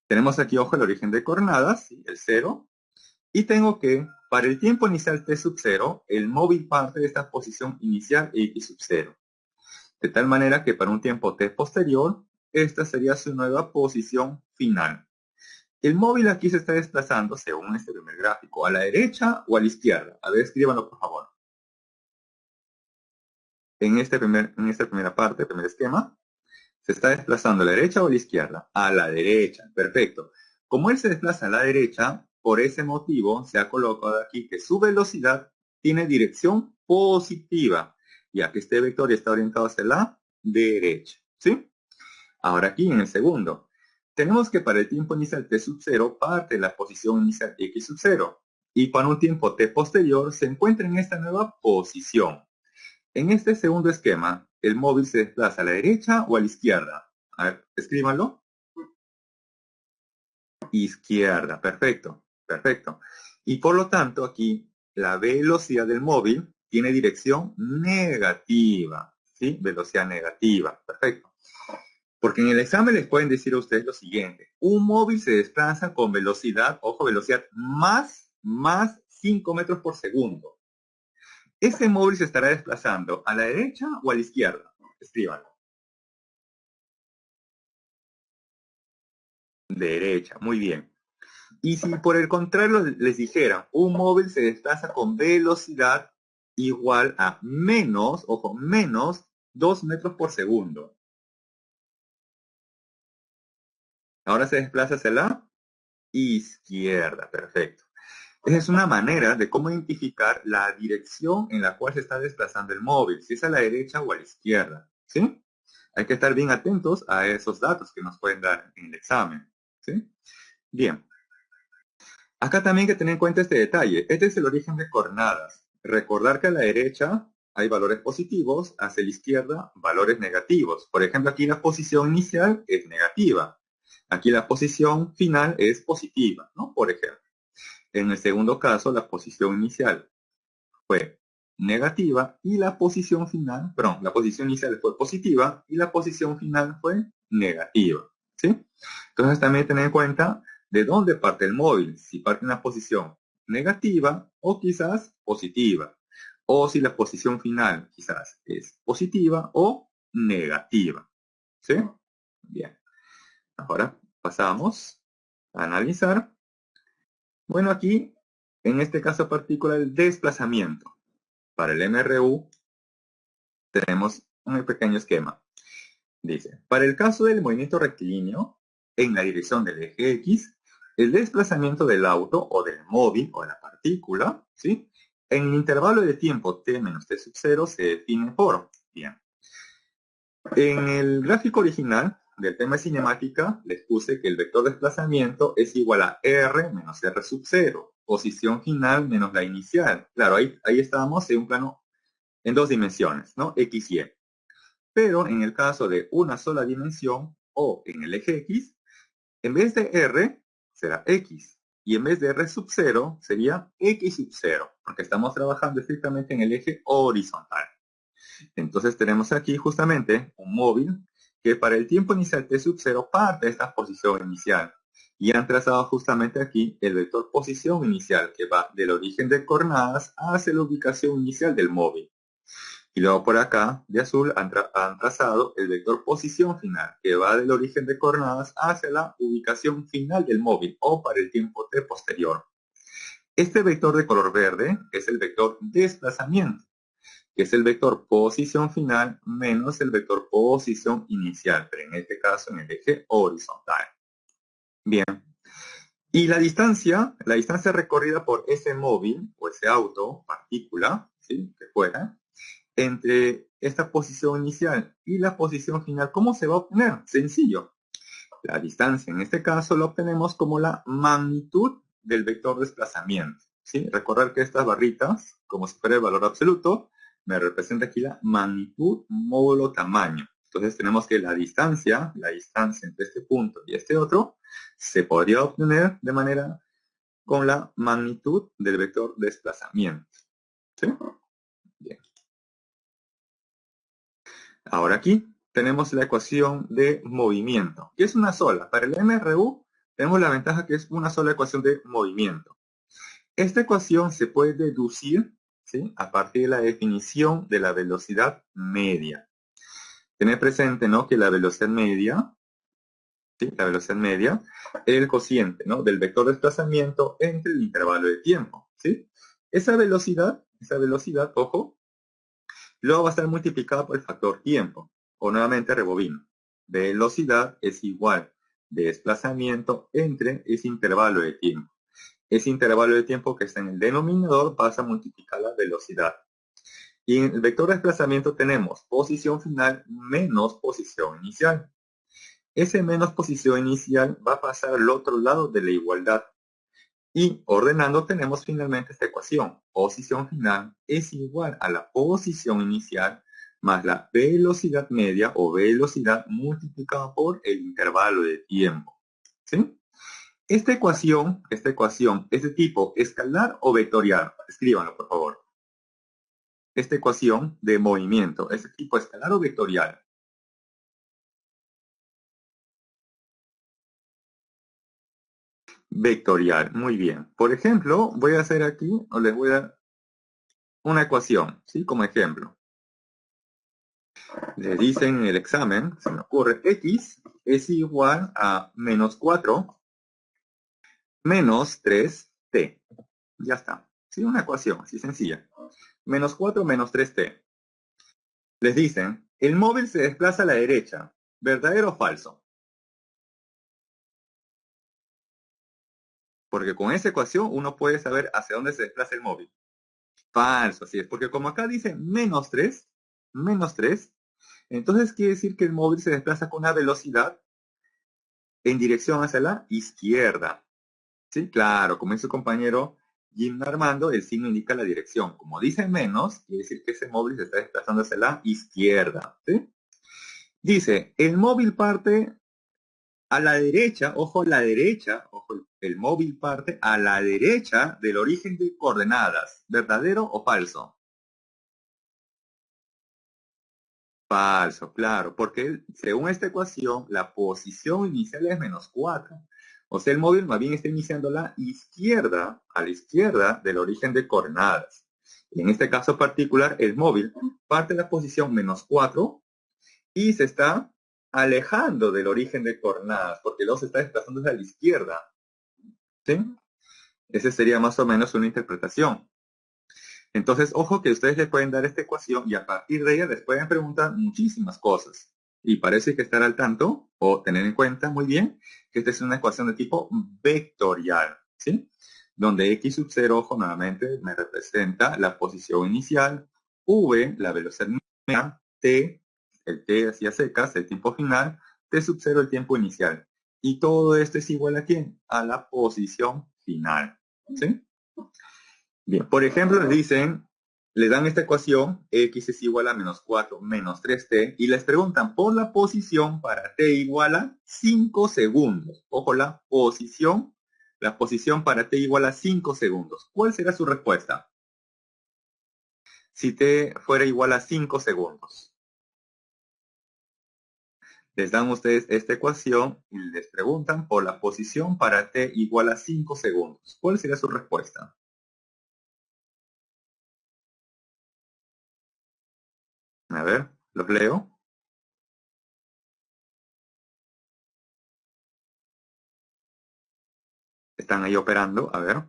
Tenemos aquí, ojo, el origen de coordenadas, ¿sí? El 0. Y tengo que, para el tiempo inicial t sub 0, el móvil parte de esta posición inicial x sub 0. De tal manera que para un tiempo t posterior, esta sería su nueva posición final. El móvil aquí se está desplazando, según este primer gráfico, a la derecha o a la izquierda. A ver, escríbanlo por favor. En esta primera parte, primer esquema, se está desplazando a la derecha o a la izquierda. A la derecha, perfecto. Como él se desplaza a la derecha, por ese motivo se ha colocado aquí que su velocidad tiene dirección positiva, ya que este vector está orientado hacia la derecha, ¿sí? Ahora aquí en el segundo, tenemos que para el tiempo inicial t sub 0 parte de la posición inicial x sub 0 y para un tiempo t posterior se encuentra en esta nueva posición. En este segundo esquema, el móvil se desplaza a la derecha o a la izquierda. A ver, escríbanlo. Izquierda, perfecto, perfecto. Y por lo tanto, aquí la velocidad del móvil tiene dirección negativa, ¿sí? Velocidad negativa, perfecto. Porque en el examen les pueden decir a ustedes lo siguiente. Un móvil se desplaza con velocidad, ojo, velocidad más 5 metros por segundo. Ese móvil se estará desplazando a la derecha o a la izquierda. Escríbanlo. Derecha, muy bien. Y si por el contrario les dijera, un móvil se desplaza con velocidad igual a menos, ojo, menos 2 metros por segundo. Ahora se desplaza hacia la izquierda, perfecto. Esa es una manera de cómo identificar la dirección en la cual se está desplazando el móvil, si es a la derecha o a la izquierda, ¿sí? Hay que estar bien atentos a esos datos que nos pueden dar en el examen, ¿sí? Bien. Acá también hay que tener en cuenta este detalle. Este es el origen de coordenadas. Recordar que a la derecha hay valores positivos, hacia la izquierda valores negativos. Por ejemplo, aquí la posición inicial es negativa. Aquí la posición final es positiva, ¿no? Por ejemplo. En el segundo caso, la posición inicial fue negativa y la posición final, perdón, la posición inicial fue positiva y la posición final fue negativa, ¿sí? Entonces también tener en cuenta de dónde parte el móvil, si parte en una posición negativa o quizás positiva, o si la posición final quizás es positiva o negativa, ¿sí? Bien, ahora pasamos a analizar. Bueno, aquí, en este caso particular, el desplazamiento. Para el MRU tenemos un pequeño esquema. Dice, para el caso del movimiento rectilíneo en la dirección del eje X, el desplazamiento del auto o del móvil o de la partícula, ¿sí? En el intervalo de tiempo t menos t sub 0 se define por, bien. En el gráfico original del tema de cinemática les puse que el vector de desplazamiento es igual a r menos r sub 0, posición final menos la inicial. Claro, ahí estábamos en un plano en dos dimensiones, ¿no? X y Y. Pero en el caso de una sola dimensión o en el eje X, en vez de R será X. Y en vez de R sub 0 sería X sub 0, porque estamos trabajando estrictamente en el eje horizontal. Entonces tenemos aquí justamente un móvil que para el tiempo inicial t sub 0 parte de esta posición inicial. Y han trazado justamente aquí el vector posición inicial que va del origen de coordenadas hacia la ubicación inicial del móvil. Y luego por acá, de azul, han trazado el vector posición final, que va del origen de coordenadas hacia la ubicación final del móvil, o para el tiempo t posterior. Este vector de color verde es el vector desplazamiento. que es el vector posición final menos el vector posición inicial, pero en este caso en el eje horizontal. Bien. Y la distancia recorrida por ese móvil o ese auto, partícula, ¿sí? Que fuera, entre esta posición inicial y la posición final, ¿cómo se va a obtener? Sencillo. La distancia en este caso la obtenemos como la magnitud del vector desplazamiento. ¿Sí? Recordar que estas barritas, como si fuera el valor absoluto, me representa aquí la magnitud módulo tamaño. Entonces tenemos que la distancia entre este punto y este otro, se podría obtener de manera con la magnitud del vector desplazamiento. ¿Sí? Bien. Ahora aquí tenemos la ecuación de movimiento, que es una sola. Para el MRU tenemos la ventaja que es una sola ecuación de movimiento. Esta ecuación se puede deducir, ¿sí?, a partir de la definición de la velocidad media. Tener presente, ¿no?, que la velocidad media, ¿sí?, la velocidad media es el cociente, ¿no?, del vector de desplazamiento entre el intervalo de tiempo, ¿sí? Esa velocidad, ojo, luego va a estar multiplicada por el factor tiempo. O nuevamente rebobino. Velocidad es igual desplazamiento entre ese intervalo de tiempo. Ese intervalo de tiempo que está en el denominador vas a multiplicar la velocidad. Y en el vector de desplazamiento tenemos posición final menos posición inicial. Ese menos posición inicial va a pasar al otro lado de la igualdad. Y ordenando tenemos finalmente esta ecuación. Posición final es igual a la posición inicial más la velocidad media o velocidad multiplicada por el intervalo de tiempo. ¿Sí? Esta ecuación es de tipo escalar o vectorial. Escríbanlo, por favor. Esta ecuación de movimiento es de tipo escalar o vectorial. Vectorial, muy bien. Por ejemplo, voy a hacer aquí, o les voy a dar una ecuación, ¿sí? Como ejemplo. Les dicen en el examen, se me ocurre, x es igual a menos 4 menos 3t. Ya está. Sí, una ecuación así sencilla. Menos 4 menos 3t. Les dicen, el móvil se desplaza a la derecha. ¿Verdadero o falso? Porque con esa ecuación uno puede saber hacia dónde se desplaza el móvil. Falso, así es. Porque como acá dice menos 3, entonces quiere decir que el móvil se desplaza con una velocidad en dirección hacia la izquierda. ¿Sí? Claro, como dice su compañero Jim Armando, el signo indica la dirección. Como dice menos, quiere decir que ese móvil se está desplazando hacia la izquierda. ¿Sí? Dice, el móvil parte a la derecha, ojo, el móvil parte a la derecha del origen de coordenadas. ¿Verdadero o falso? Falso, claro, porque según esta ecuación, la posición inicial es menos 4. O sea, el móvil más bien está iniciando a la izquierda del origen de coordenadas. Y en este caso particular, el móvil parte de la posición menos 4 y se está alejando del origen de coordenadas, porque luego se está desplazando hacia la izquierda. ¿Sí? Esa sería más o menos una interpretación. Entonces, ojo que ustedes le pueden dar esta ecuación y a partir de ella les pueden preguntar muchísimas cosas. Y parece que estar al tanto o tener en cuenta muy bien que esta es una ecuación de tipo vectorial, ¿sí? Donde x sub 0, ojo, nuevamente me representa la posición inicial, v, la velocidad media, t, el t hacia secas, el tiempo final, t sub 0, el tiempo inicial. Y todo esto es igual a ¿quién? A la posición final, ¿sí? Bien, por ejemplo, le dan esta ecuación, x es igual a menos 4 menos 3t, y les preguntan por la posición para t igual a 5 segundos. Ojo, la posición para t igual a 5 segundos. ¿Cuál será su respuesta? Si t fuera igual a 5 segundos. Les dan ustedes esta ecuación y les preguntan por la posición para t igual a 5 segundos. ¿Cuál sería su respuesta? A ver, los leo. Están ahí operando. A ver,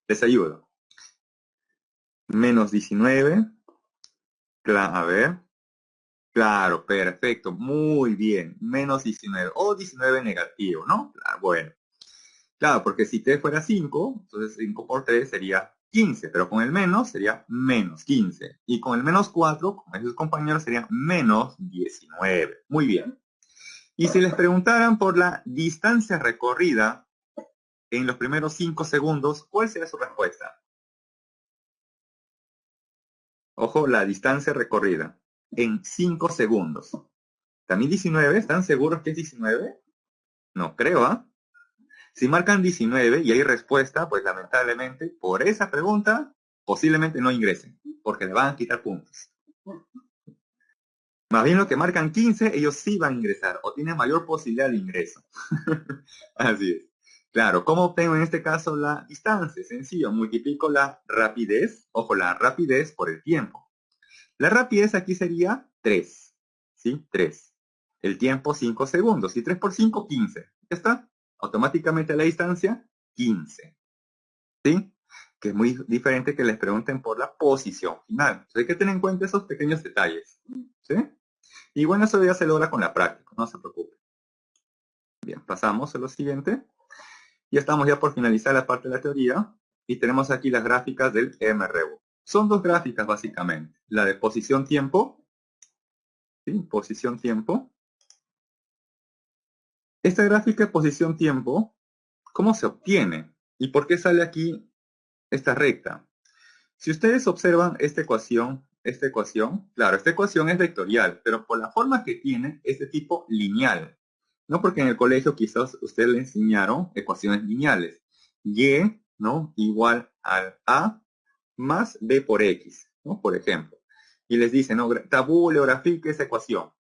les ayudo. Menos 19, A ver. Claro, perfecto. Muy bien. Menos 19 o 19 negativo, ¿no? Claro, bueno. Claro, porque si t fuera 5, entonces 5 por 3 sería 15, pero con el menos sería menos 15. Y con el menos 4, como sus compañeros, sería menos 19. Muy bien. Y si les preguntaran por la distancia recorrida en los primeros 5 segundos, ¿cuál sería su respuesta? Ojo, la distancia recorrida en 5 segundos. ¿También 19? ¿Están seguros que es 19? No creo, ¿ah? Si marcan 19 y hay respuesta, pues lamentablemente por esa pregunta posiblemente no ingresen, porque le van a quitar puntos. Más bien lo que marcan 15, ellos sí van a ingresar o tienen mayor posibilidad de ingreso. Así es. Claro, ¿cómo obtengo en este caso la distancia? Sencillo, multiplico la rapidez, ojo, la rapidez por el tiempo. La rapidez aquí sería 3, ¿sí? 3. El tiempo 5 segundos. Y 3 por 5, 15. ¿Ya está? Automáticamente la distancia, 15. ¿Sí? Que es muy diferente que les pregunten por la posición final. Entonces hay que tener en cuenta esos pequeños detalles. ¿Sí? Y bueno, eso ya se logra con la práctica, no se preocupe. Bien, pasamos a lo siguiente. Ya estamos ya por finalizar la parte de la teoría y tenemos aquí las gráficas del MRU. Son dos gráficas básicamente. La de posición-tiempo. ¿Sí? Posición-tiempo. Esta gráfica de posición-tiempo, ¿cómo se obtiene? ¿Y por qué sale aquí esta recta? Si ustedes observan esta ecuación, claro, esta ecuación es vectorial, pero por la forma que tiene es de tipo lineal. No porque en el colegio quizás ustedes le enseñaron ecuaciones lineales. Y, ¿no? Igual al A más B por X, ¿no? Por ejemplo. Y les dicen, ¿no? Tabule o grafique esa ecuación.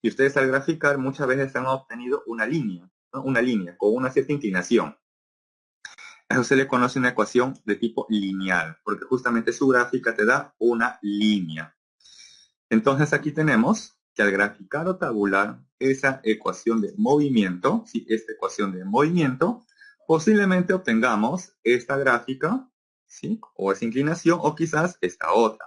Y ustedes al graficar muchas veces han obtenido una línea, ¿no? Una línea con una cierta inclinación. A eso se le conoce una ecuación de tipo lineal, porque justamente su gráfica te da una línea. Entonces aquí tenemos que al graficar o tabular esa ecuación de movimiento, ¿sí? Esta ecuación de movimiento, posiblemente obtengamos esta gráfica, ¿sí? O esa inclinación, o quizás esta otra.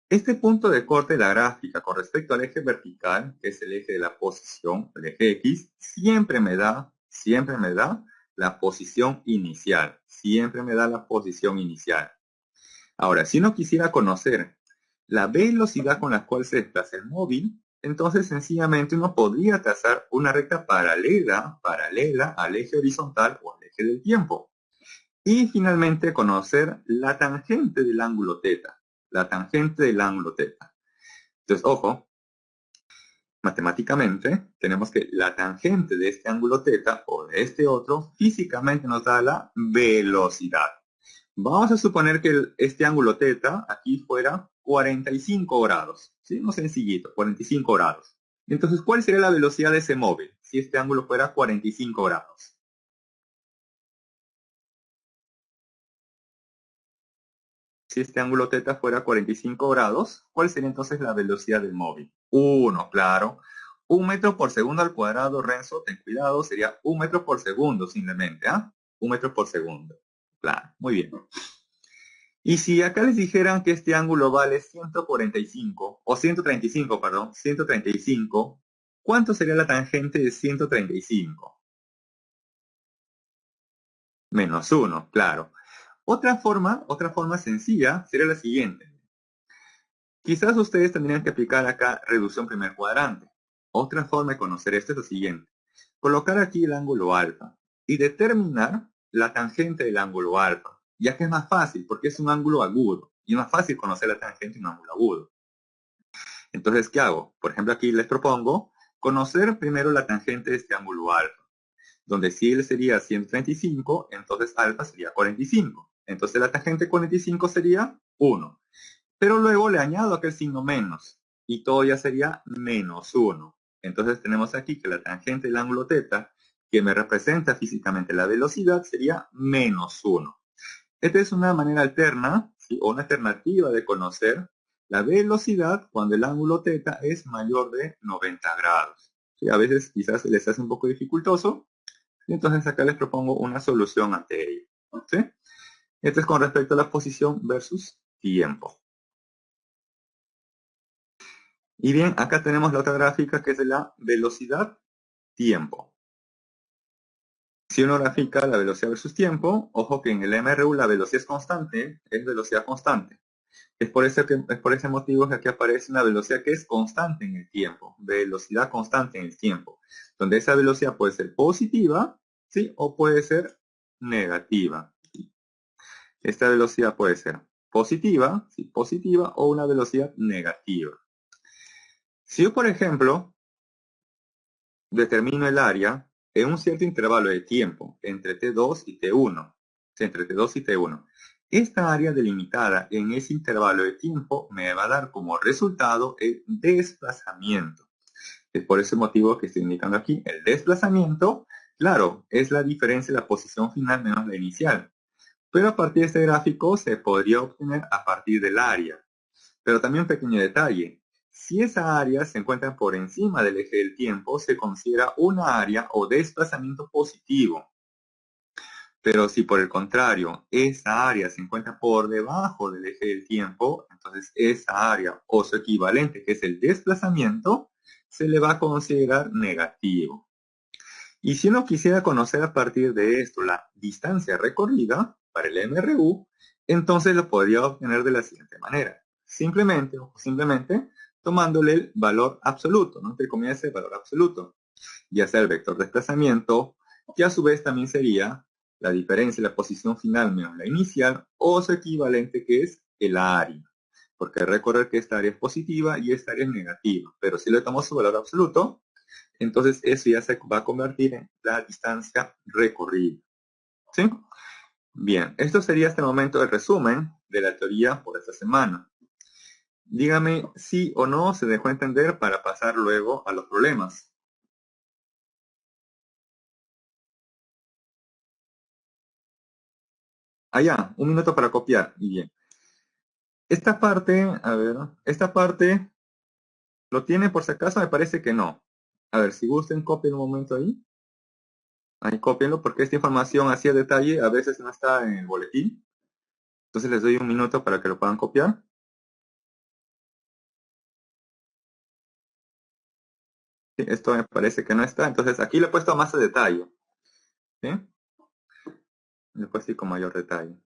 Este punto de corte de la gráfica con respecto al eje vertical, que es el eje de la posición, el eje X, siempre me da la posición inicial. Siempre me da la posición inicial. Ahora, si uno quisiera conocer la velocidad con la cual se desplaza el móvil, entonces sencillamente uno podría trazar una recta paralela al eje horizontal o al eje del tiempo. Y finalmente conocer la tangente del ángulo θ. La tangente del ángulo θ. Entonces, ojo, matemáticamente tenemos que la tangente de este ángulo θ o de este otro físicamente nos da la velocidad. Vamos a suponer que este ángulo θ aquí fuera 45 grados. ¿Sí? No sencillito, 45 grados. Entonces, ¿cuál sería la velocidad de ese móvil si este ángulo fuera 45 grados? Si este ángulo θ fuera 45 grados, ¿cuál sería entonces la velocidad del móvil? 1, claro. 1 metro por segundo al cuadrado, Renzo, ten cuidado, sería 1 metro por segundo simplemente, ¿ah? 1 metro por segundo. Claro, muy bien. Y si acá les dijeran que este ángulo vale 145, o 135, perdón, 135, ¿cuánto sería la tangente de 135? Menos 1, claro. Otra forma sencilla sería la siguiente. Quizás ustedes tendrían que aplicar acá reducción primer cuadrante. Otra forma de conocer esto es lo siguiente. Colocar aquí el ángulo alfa y determinar la tangente del ángulo alfa, ya que es más fácil porque es un ángulo agudo y es más fácil conocer la tangente de un ángulo agudo. Entonces, ¿qué hago? Por ejemplo, aquí les propongo conocer primero la tangente de este ángulo alfa, donde si él sería 135, entonces alfa sería 45. Entonces la tangente de 45 sería 1. Pero luego le añado aquel signo menos y todo ya sería menos 1. Entonces tenemos aquí que la tangente del ángulo θ, que me representa físicamente la velocidad, sería menos 1. Esta es una manera alterna, ¿sí? O una alternativa de conocer la velocidad cuando el ángulo θ es mayor de 90 grados. ¿Sí? A veces quizás les hace un poco dificultoso, y entonces acá les propongo una solución ante ello. ¿Sí? Esto es con respecto a la posición versus tiempo. Y bien, acá tenemos la otra gráfica que es de la velocidad-tiempo. Si uno grafica la velocidad versus tiempo, ojo que en el MRU la velocidad es constante, es velocidad constante. Es por ese motivo que aquí aparece una velocidad que es constante en el tiempo, velocidad constante en el tiempo, donde esa velocidad puede ser positiva, ¿sí? O puede ser negativa. Esta velocidad puede ser positiva, ¿sí? Positiva o una velocidad negativa. Si yo, por ejemplo, determino el área en un cierto intervalo de tiempo, entre T2 y T1, entre T2 y T1. Esta área delimitada en ese intervalo de tiempo me va a dar como resultado el desplazamiento. Es por ese motivo que estoy indicando aquí el desplazamiento. Claro, es la diferencia de la posición final menos la inicial. Pero a partir de este gráfico se podría obtener a partir del área. Pero también un pequeño detalle. Si esa área se encuentra por encima del eje del tiempo, se considera una área o desplazamiento positivo. Pero si por el contrario, esa área se encuentra por debajo del eje del tiempo, entonces esa área o su equivalente, que es el desplazamiento, se le va a considerar negativo. Y si uno quisiera conocer a partir de esto la distancia recorrida para el MRU, entonces lo podría obtener de la siguiente manera. Simplemente tomándole el valor absoluto, ¿no? Entre comillas, el valor absoluto, ya sea el vector desplazamiento, que a su vez también sería la diferencia de la posición final menos la inicial, o su equivalente, que es el área. Porque recordar que esta área es positiva y esta área es negativa. Pero si le tomamos su valor absoluto, entonces eso ya se va a convertir en la distancia recorrida. ¿Sí? Bien, esto sería hasta el momento el resumen de la teoría por esta semana. Dígame si o no se dejó entender para pasar luego a los problemas. Allá, un minuto para copiar. Y bien. Esta parte, a ver, esta parte, ¿lo tiene por si acaso? Me parece que no. A ver, si gusten, copien un momento ahí. Ahí cópienlo porque esta información así a detalle a veces no está en el boletín. Entonces les doy un minuto para que lo puedan copiar. Sí, esto me parece que no está. Entonces aquí le he puesto más a detalle. ¿Sí? Le he puesto con mayor detalle.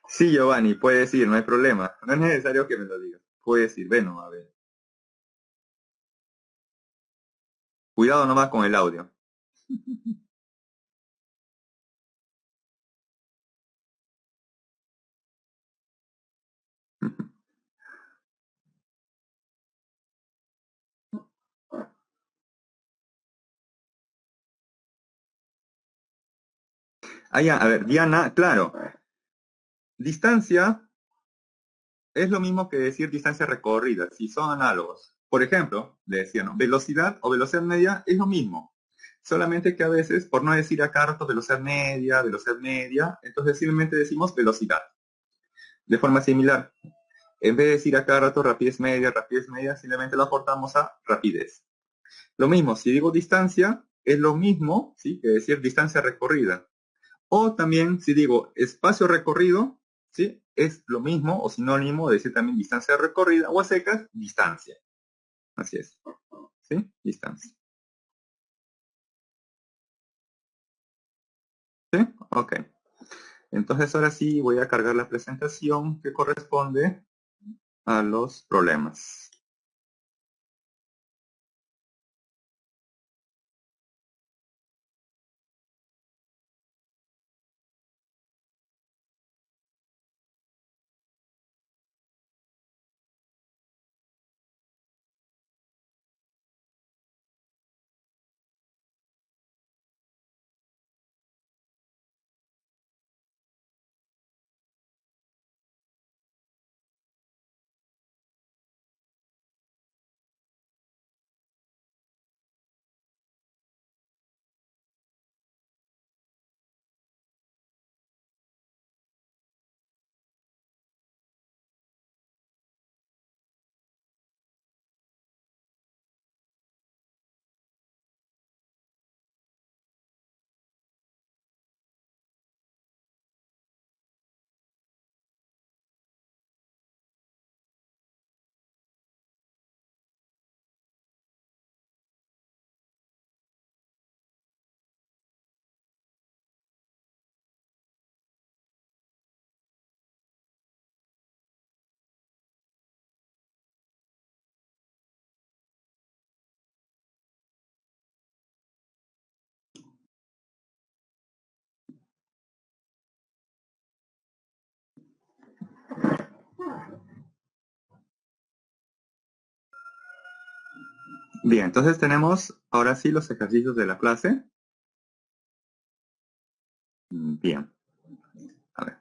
Sí, Giovanni, puede decir, no hay problema. No es necesario que me lo digas. Puede decir, bueno, a ver. Cuidado nomás con el audio. Ah, ya, a ver, Diana, claro. Distancia es lo mismo que decir distancia recorrida, si son análogos. Por ejemplo, le decía, ¿no? Velocidad o velocidad media es lo mismo. Solamente que a veces, por no decir acá rato velocidad media, entonces simplemente decimos velocidad. De forma similar, en vez de decir a cada rato rapidez media, simplemente lo aportamos a rapidez. Lo mismo, si digo distancia, es lo mismo, ¿sí? Que decir distancia recorrida. O también, si digo espacio recorrido, ¿sí? Es lo mismo o sinónimo de decir también distancia recorrida o a secas, distancia. Así es. ¿Sí? Distancia. ¿Sí? Ok. Entonces ahora sí voy a cargar la presentación que corresponde a los problemas. Bien, entonces tenemos ahora sí los ejercicios de la clase. Bien, a ver.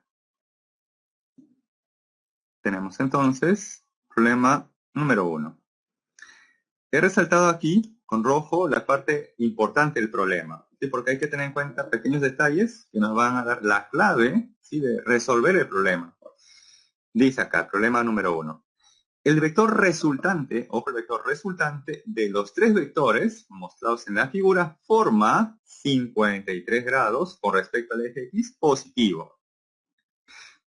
Tenemos entonces problema número 1. He resaltado aquí con rojo la parte importante del problema, ¿sí? Porque hay que tener en cuenta pequeños detalles que nos van a dar la clave, ¿sí?, de resolver el problema. Dice acá, problema número 1. El vector resultante, ojo, el vector resultante de los tres vectores mostrados en la figura forma 53 grados con respecto al eje X positivo.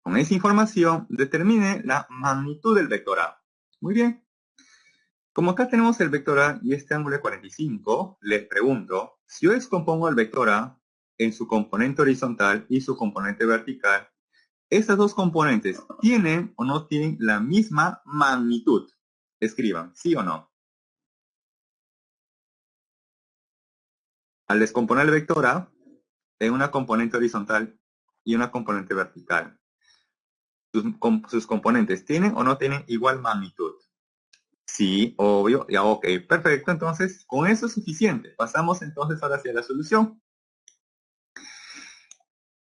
Con esa información, determine la magnitud del vector A. Muy bien. Como acá tenemos el vector A y este ángulo de 45, les pregunto, si yo descompongo el vector A en su componente horizontal y su componente vertical, ¿estas dos componentes tienen o no tienen la misma magnitud? Escriban, ¿sí o no? Al descomponer el vector A en una componente horizontal y una componente vertical, ¿sus componentes tienen o no tienen igual magnitud? Sí, obvio. Ya, ok, perfecto. Entonces, con eso es suficiente. Pasamos entonces ahora hacia la solución.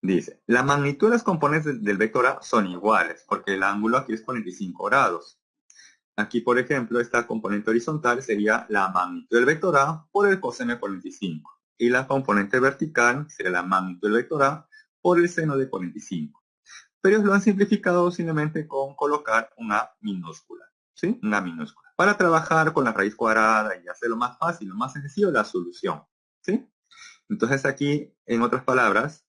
Dice, la magnitud de las componentes del vector A son iguales, porque el ángulo aquí es 45 grados. Aquí, por ejemplo, esta componente horizontal sería la magnitud del vector A por el coseno de 45. Y la componente vertical sería la magnitud del vector A por el seno de 45. Pero ellos lo han simplificado simplemente con colocar una minúscula. ¿Sí? Una minúscula. Para trabajar con la raíz cuadrada y hacerlo más fácil, lo más sencillo, la solución. ¿Sí? Entonces aquí, en otras palabras,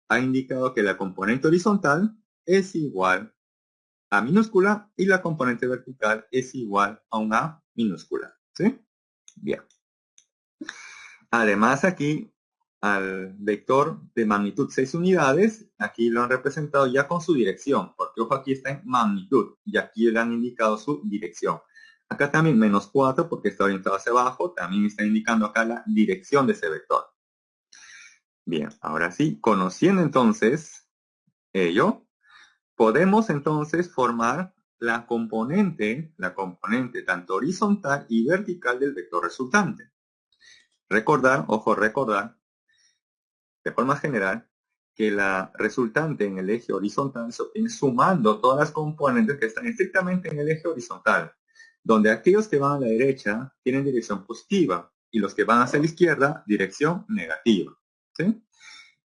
ha indicado que la componente horizontal es igual a minúscula y la componente vertical es igual a una minúscula. ¿Sí? Bien. Además aquí, al vector de magnitud 6 unidades, aquí lo han representado ya con su dirección, porque ojo, aquí está en magnitud y aquí le han indicado su dirección. Acá también menos 4 porque está orientado hacia abajo, también está indicando acá la dirección de ese vector. Bien, ahora sí, conociendo entonces ello, podemos entonces formar la componente tanto horizontal y vertical del vector resultante. Recordar, ojo, recordar, de forma general, que la resultante en el eje horizontal se obtiene sumando todas las componentes que están estrictamente en el eje horizontal, donde aquellos que van a la derecha tienen dirección positiva y los que van hacia la izquierda, dirección negativa. ¿Sí?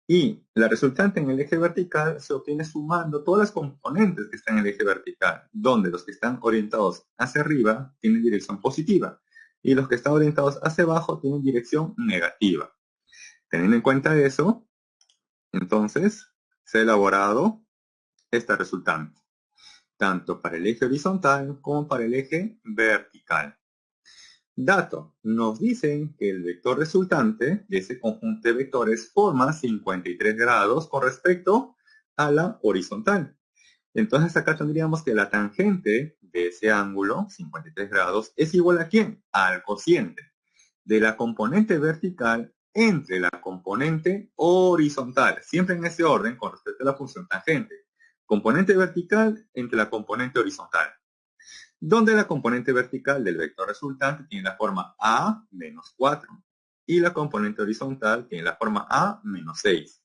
Y la resultante en el eje vertical se obtiene sumando todas las componentes que están en el eje vertical, donde los que están orientados hacia arriba tienen dirección positiva y los que están orientados hacia abajo tienen dirección negativa. Teniendo en cuenta eso, entonces se ha elaborado esta resultante, tanto para el eje horizontal como para el eje vertical. Dato, nos dicen que el vector resultante de ese conjunto de vectores forma 53 grados con respecto a la horizontal. Entonces acá tendríamos que la tangente de ese ángulo, 53 grados, es igual a ¿quién? Al cociente de la componente vertical entre la componente horizontal, siempre en ese orden con respecto a la función tangente. Componente vertical entre la componente horizontal, donde la componente vertical del vector resultante tiene la forma a menos 4 y la componente horizontal tiene la forma a menos 6.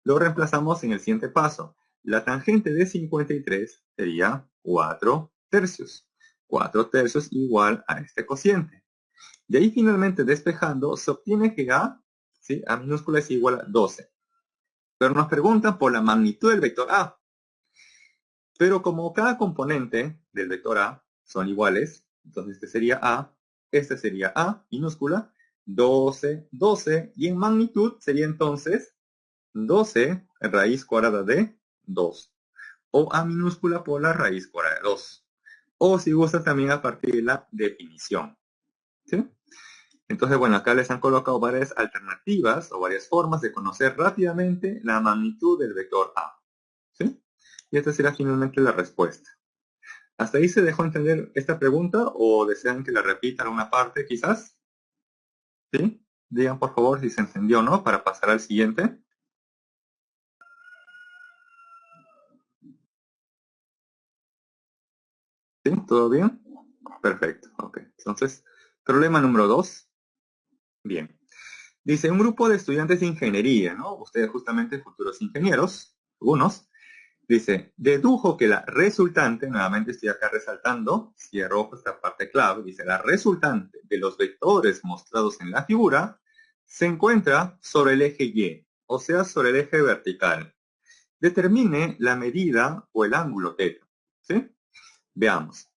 Lo reemplazamos en el siguiente paso. La tangente de 53 sería 4 tercios. 4 tercios igual a este cociente. De ahí finalmente despejando se obtiene que a, ¿sí?, a minúscula es igual a 12. Pero nos preguntan por la magnitud del vector a. Pero como cada componente del vector a son iguales, entonces este sería a minúscula, 12, 12, y en magnitud sería entonces 12 raíz cuadrada de 2, o a minúscula por la raíz cuadrada de 2. O si gusta también a partir de la definición. ¿Sí? Entonces, bueno, acá les han colocado varias alternativas o varias formas de conocer rápidamente la magnitud del vector A. ¿Sí? Y esta será finalmente la respuesta. ¿Hasta ahí se dejó entender esta pregunta o desean que la repita alguna parte quizás? ¿Sí? Digan por favor si se entendió o no para pasar al siguiente. ¿Sí? ¿Todo bien? Perfecto. Ok. Entonces, problema número 2. Bien. Dice, un grupo de estudiantes de ingeniería, ¿no? Ustedes justamente futuros ingenieros, algunos, dice, dedujo que la resultante, nuevamente estoy acá resaltando, cierro esta parte clave, dice, la resultante de los vectores mostrados en la figura se encuentra sobre el eje Y, o sea, sobre el eje vertical. Determine la medida o el ángulo θ, ¿sí? Veamos.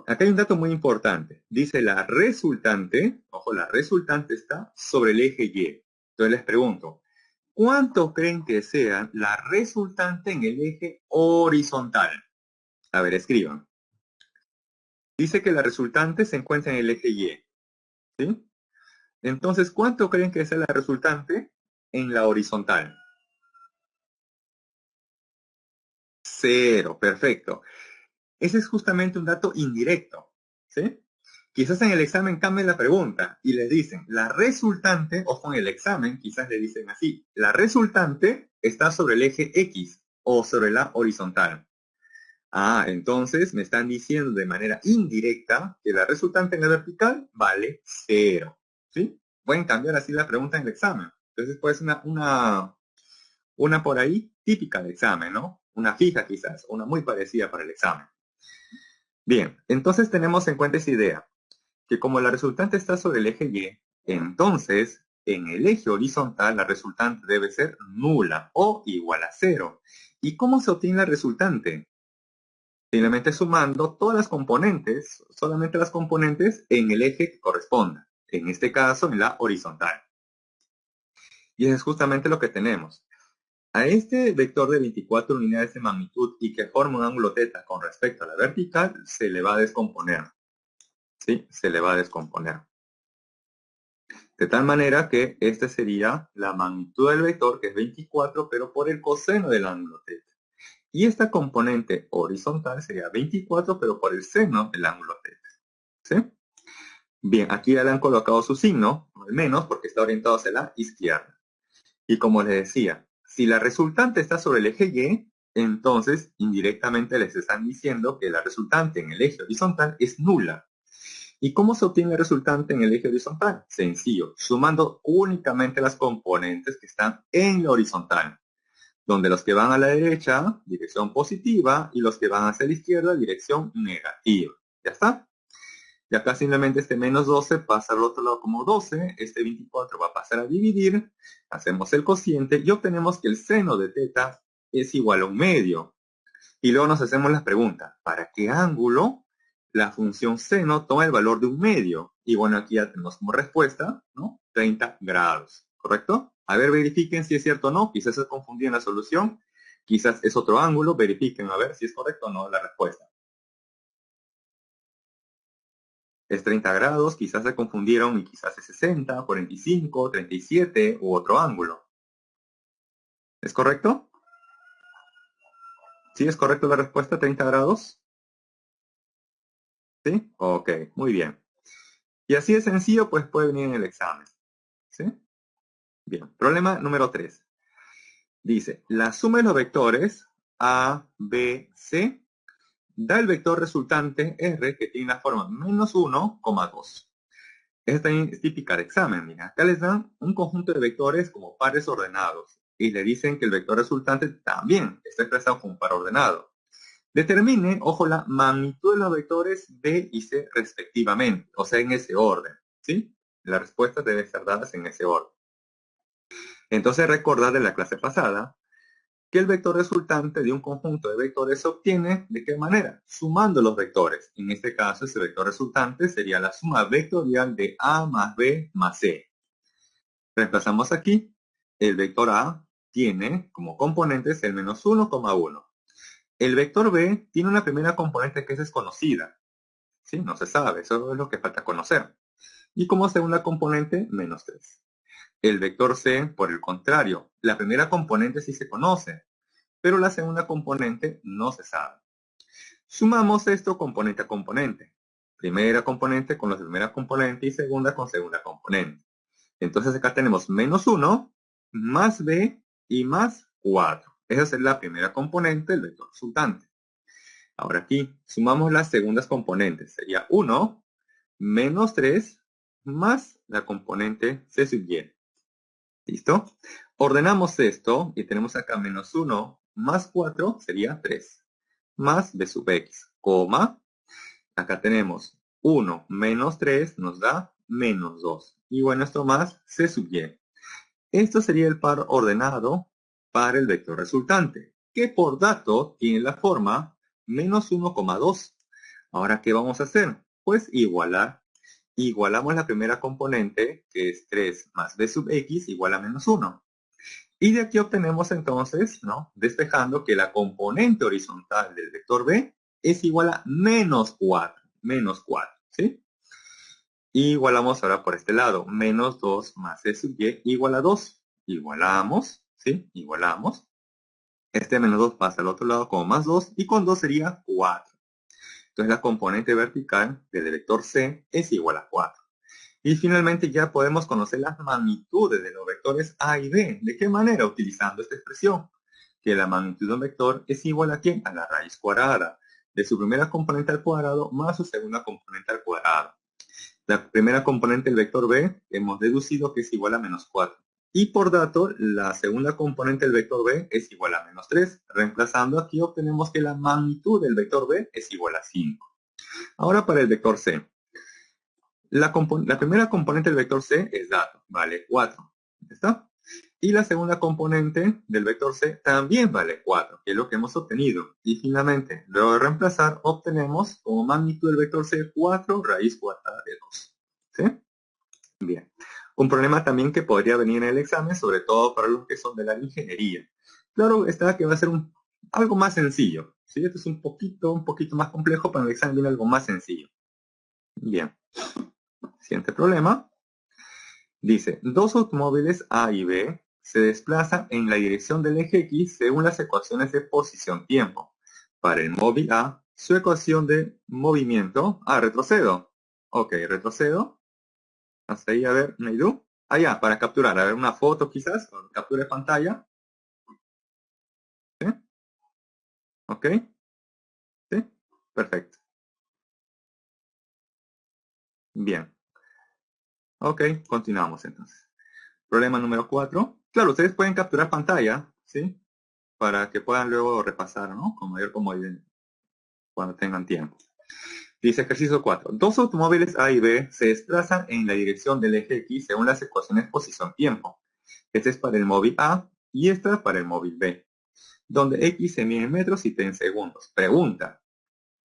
Acá hay un dato muy importante. Dice la resultante, ojo, la resultante está sobre el eje Y. Entonces les pregunto, ¿cuánto creen que sea la resultante en el eje horizontal? A ver, escriban. Dice que la resultante se encuentra en el eje Y, ¿sí? Entonces, ¿cuánto creen que sea la resultante en la horizontal? 0, perfecto. Ese es justamente un dato indirecto, ¿sí? Quizás en el examen cambien la pregunta y le dicen, la resultante, ojo en el examen, quizás le dicen así, la resultante está sobre el eje X o sobre la horizontal. Ah, entonces me están diciendo de manera indirecta que la resultante en la vertical vale 0, ¿sí? Pueden cambiar así la pregunta en el examen. Entonces puede ser una por ahí típica de examen, ¿no? Una fija quizás, una muy parecida para el examen. Bien, entonces tenemos en cuenta esa idea, que como la resultante está sobre el eje Y, entonces en el eje horizontal la resultante debe ser nula o igual a 0. ¿Y cómo se obtiene la resultante? Simplemente sumando todas las componentes, solamente las componentes en el eje que corresponda, en este caso en la horizontal. Y eso es justamente lo que tenemos. A este vector de 24 unidades de magnitud y que forma un ángulo θ con respecto a la vertical, se le va a descomponer. ¿Sí? Se le va a descomponer. De tal manera que esta sería la magnitud del vector, que es 24, pero por el coseno del ángulo θ. Y esta componente horizontal sería 24, pero por el seno del ángulo θ. ¿Sí? Bien, aquí ya le han colocado su signo, al menos porque está orientado hacia la izquierda. Y como les decía, si la resultante está sobre el eje Y, entonces indirectamente les están diciendo que la resultante en el eje horizontal es nula. ¿Y cómo se obtiene el resultante en el eje horizontal? Sencillo, sumando únicamente las componentes que están en la horizontal, donde los que van a la derecha, dirección positiva, y los que van hacia la izquierda, dirección negativa. ¿Ya está? Y acá simplemente este menos 12 pasa al otro lado como 12, este 24 va a pasar a dividir, hacemos el cociente y obtenemos que el seno de θ es igual a 1/2. Y luego nos hacemos la pregunta, ¿para qué ángulo la función seno toma el valor de 1/2? Y bueno, aquí ya tenemos como respuesta, ¿no? 30 grados, ¿correcto? A ver, verifiquen si es cierto o no. Quizás se confundieron la solución. Quizás es otro ángulo. Verifiquen a ver si es correcto o no la respuesta. Es 30 grados, quizás se confundieron y quizás es 60, 45, 37 u otro ángulo. ¿Es correcto? ¿Sí es correcto la respuesta, 30 grados? ¿Sí? Ok, muy bien. Y así de sencillo, pues puede venir en el examen. ¿Sí? Bien, problema número 3. Dice, la suma de los vectores A, B, C da el vector resultante R que tiene la forma menos 1,2. Esta es típica de examen. Mira, acá les dan un conjunto de vectores como pares ordenados y le dicen que el vector resultante también está expresado como un par ordenado. Determine, ojo, la magnitud de los vectores B y C respectivamente, o sea, en ese orden. ¿Sí? Las respuestas deben ser dadas en ese orden. Entonces recordad de la clase pasada que el vector resultante de un conjunto de vectores se obtiene ¿de qué manera? Sumando los vectores. En este caso, ese vector resultante sería la suma vectorial de A más B más C. Reemplazamos aquí. El vector A tiene como componentes el menos 1,1. El vector B tiene una primera componente que es desconocida. ¿Sí? No se sabe, eso es lo que falta conocer. Y como segunda componente, menos 3. El vector C, por el contrario, la primera componente sí se conoce, pero la segunda componente no se sabe. Sumamos esto componente a componente. Primera componente con la primera componente y segunda con segunda componente. Entonces acá tenemos menos 1, más B y más 4. Esa es la primera componente del vector resultante. Ahora aquí sumamos las segundas componentes. Sería 1 menos 3 más la componente C sub y. ¿Listo? Ordenamos esto y tenemos acá menos 1 más 4 sería 3. Más b sub x, coma. Acá tenemos 1 menos 3 nos da menos 2. Y bueno, esto más C sub y. Esto sería el par ordenado para el vector resultante, que por dato tiene la forma menos 1,2. Ahora, ¿qué vamos a hacer? Pues igualar. Igualamos la primera componente, que es 3 más b sub x igual a menos 1. Y de aquí obtenemos entonces, ¿no? Despejando que la componente horizontal del vector b es igual a menos 4. Menos 4, ¿sí? Y igualamos ahora por este lado. Menos 2 más c sub y igual a 2. Igualamos, ¿sí? Igualamos. Este menos 2 pasa al otro lado como más 2 y con 2 sería 4. Entonces la componente vertical del vector c es igual a 4. Y finalmente ya podemos conocer las magnitudes de los vectores a y b. ¿De qué manera? Utilizando esta expresión. Que la magnitud de un vector es igual a ¿qué? A la raíz cuadrada de su primera componente al cuadrado más su segunda componente al cuadrado. La primera componente del vector b hemos deducido que es igual a menos 4. Y por dato, la segunda componente del vector b es igual a menos 3. Reemplazando aquí obtenemos que la magnitud del vector b es igual a 5. Ahora para el vector c. La primera componente del vector c es dato, vale 4. ¿Está? Y la segunda componente del vector c también vale 4, que es lo que hemos obtenido. Y finalmente, luego de reemplazar, obtenemos como magnitud del vector c 4 raíz cuadrada de 2. ¿Sí? Bien. Un problema también que podría venir en el examen, sobre todo para los que son de la ingeniería. Claro está que va a ser algo más sencillo. ¿Sí? Esto es un poquito más complejo, pero en el examen viene algo más sencillo. Bien. Siguiente problema. Dice, dos automóviles A y B se desplazan en la dirección del eje X según las ecuaciones de posición-tiempo. Para el móvil A, su ecuación de movimiento... retrocedo. Ok, retrocedo. Hasta ahí, a ver, Neidu. Ya, para capturar. A ver, una foto quizás, o captura de pantalla. ¿Sí? Ok. ¿Sí? Perfecto. Bien. Ok, continuamos entonces. Problema número 4. Claro, ustedes pueden capturar pantalla, ¿sí? Para que puedan luego repasar, ¿no? Con mayor comodidad cuando tengan tiempo. Dice ejercicio 4. Dos automóviles A y B se desplazan en la dirección del eje X según las ecuaciones posición-tiempo. Este es para el móvil A y esta para el móvil B, donde X se mide en metros y T en segundos. Pregunta.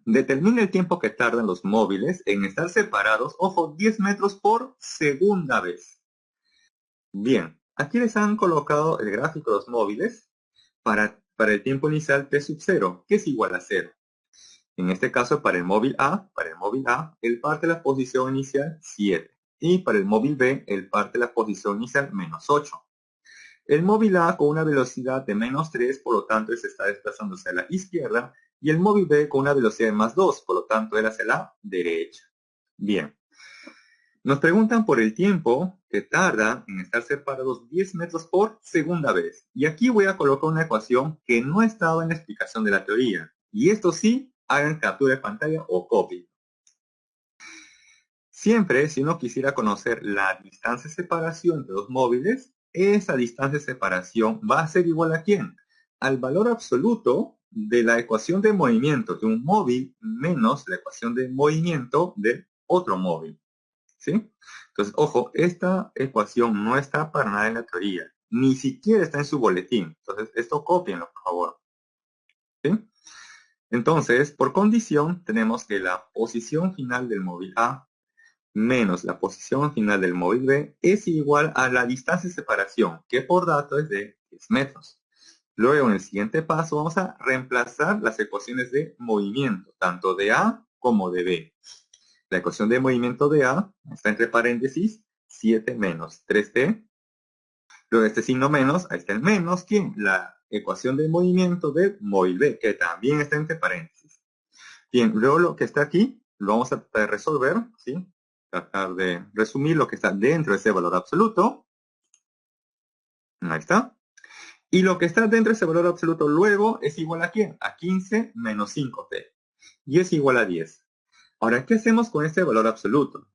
Determina el tiempo que tardan los móviles en estar separados, ojo, 10 metros por segunda vez. Bien, aquí les han colocado el gráfico de los móviles para el tiempo inicial T sub 0, que es igual a 0. En este caso, para el móvil A, el par de la posición inicial 7. Y para el móvil B, el par de la posición inicial menos 8. El móvil A con una velocidad de menos 3, por lo tanto, él se está desplazando hacia la izquierda. Y el móvil B con una velocidad de más 2, por lo tanto, él hacia la derecha. Bien. Nos preguntan por el tiempo que tarda en estar separados 10 metros por segunda vez. Y aquí voy a colocar una ecuación que no estaba en la explicación de la teoría. Y esto sí, hagan captura de pantalla o copia. Siempre, si uno quisiera conocer la distancia de separación entre dos móviles, esa distancia de separación va a ser igual a ¿quién? Al valor absoluto de la ecuación de movimiento de un móvil menos la ecuación de movimiento del otro móvil. ¿Sí? Entonces, ojo, esta ecuación no está para nada en la teoría. Ni siquiera está en su boletín. Entonces, esto cópienlo, por favor. ¿Sí? Entonces, por condición, tenemos que la posición final del móvil A menos la posición final del móvil B es igual a la distancia de separación, que por dato es de 10 metros. Luego, en el siguiente paso, vamos a reemplazar las ecuaciones de movimiento, tanto de A como de B. La ecuación de movimiento de A está entre paréntesis 7 menos 3T. Luego este signo menos, ahí está el menos, ¿quién? La ecuación de movimiento de móvil B, que también está entre paréntesis. Bien, luego lo que está aquí, lo vamos a tratar de resolver, ¿sí? Tratar de resumir lo que está dentro de ese valor absoluto. Ahí está. Y lo que está dentro de ese valor absoluto luego es igual a ¿quién? A 15 menos 5T. y es igual a 10. Ahora, ¿qué hacemos con este valor absoluto?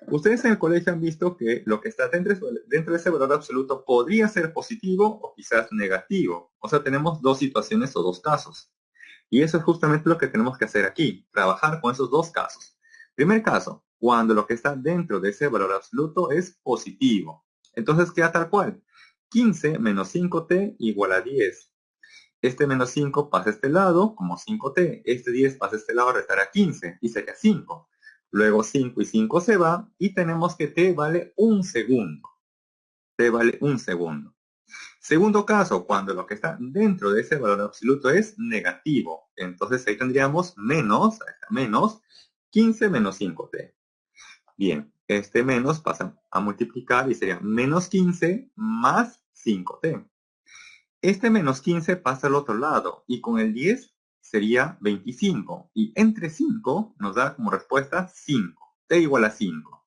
Ustedes en el colegio han visto que lo que está dentro de ese valor absoluto podría ser positivo o quizás negativo. O sea, tenemos dos situaciones o dos casos. Y eso es justamente lo que tenemos que hacer aquí, trabajar con esos dos casos. Primer caso, cuando lo que está dentro de ese valor absoluto es positivo. Entonces queda tal cual. 15 menos 5t igual a 10. Este menos 5 pasa a este lado como 5t. Este 10 pasa a este lado, restará 15 y sería 5. Luego 5 y 5 se va y tenemos que t vale un segundo. T vale un segundo. Segundo caso, cuando lo que está dentro de ese valor absoluto es negativo. Entonces ahí tendríamos menos 15 menos 5t. Bien, este menos pasa a multiplicar y sería menos 15 más 5t. Este menos 15 pasa al otro lado y con el 10 sería 25. Y entre 5 nos da como respuesta 5. T igual a 5.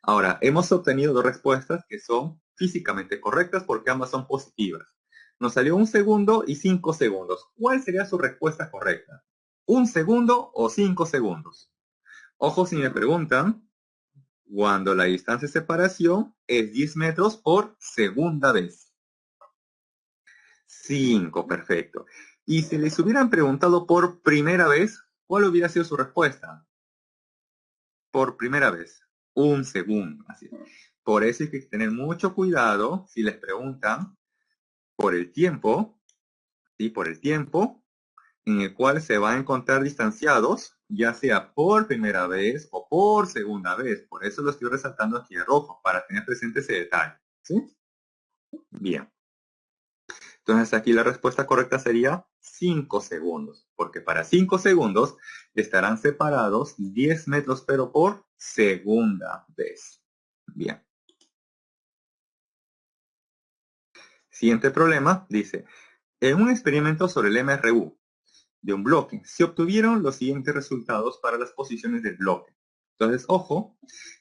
Ahora, hemos obtenido dos respuestas que son físicamente correctas porque ambas son positivas. Nos salió 1 segundo y 5 segundos. ¿Cuál sería su respuesta correcta? ¿1 segundo o 5 segundos? Ojo si me preguntan, cuando la distancia de separación es 10 metros por segunda vez. 5, perfecto. Y si les hubieran preguntado por primera vez, ¿cuál hubiera sido su respuesta? Por primera vez, 1 segundo. Así es. Por eso hay que tener mucho cuidado si les preguntan por el tiempo, ¿sí? Por el tiempo en el cual se van a encontrar distanciados, ya sea por primera vez o por segunda vez. Por eso lo estoy resaltando aquí de rojo, para tener presente ese detalle. ¿Sí? Bien. Entonces aquí la respuesta correcta sería 5 segundos, porque para 5 segundos estarán separados 10 metros, pero por segunda vez. Bien. Siguiente problema, dice, en un experimento sobre el MRU de un bloque, se obtuvieron los siguientes resultados para las posiciones del bloque. Entonces, ojo,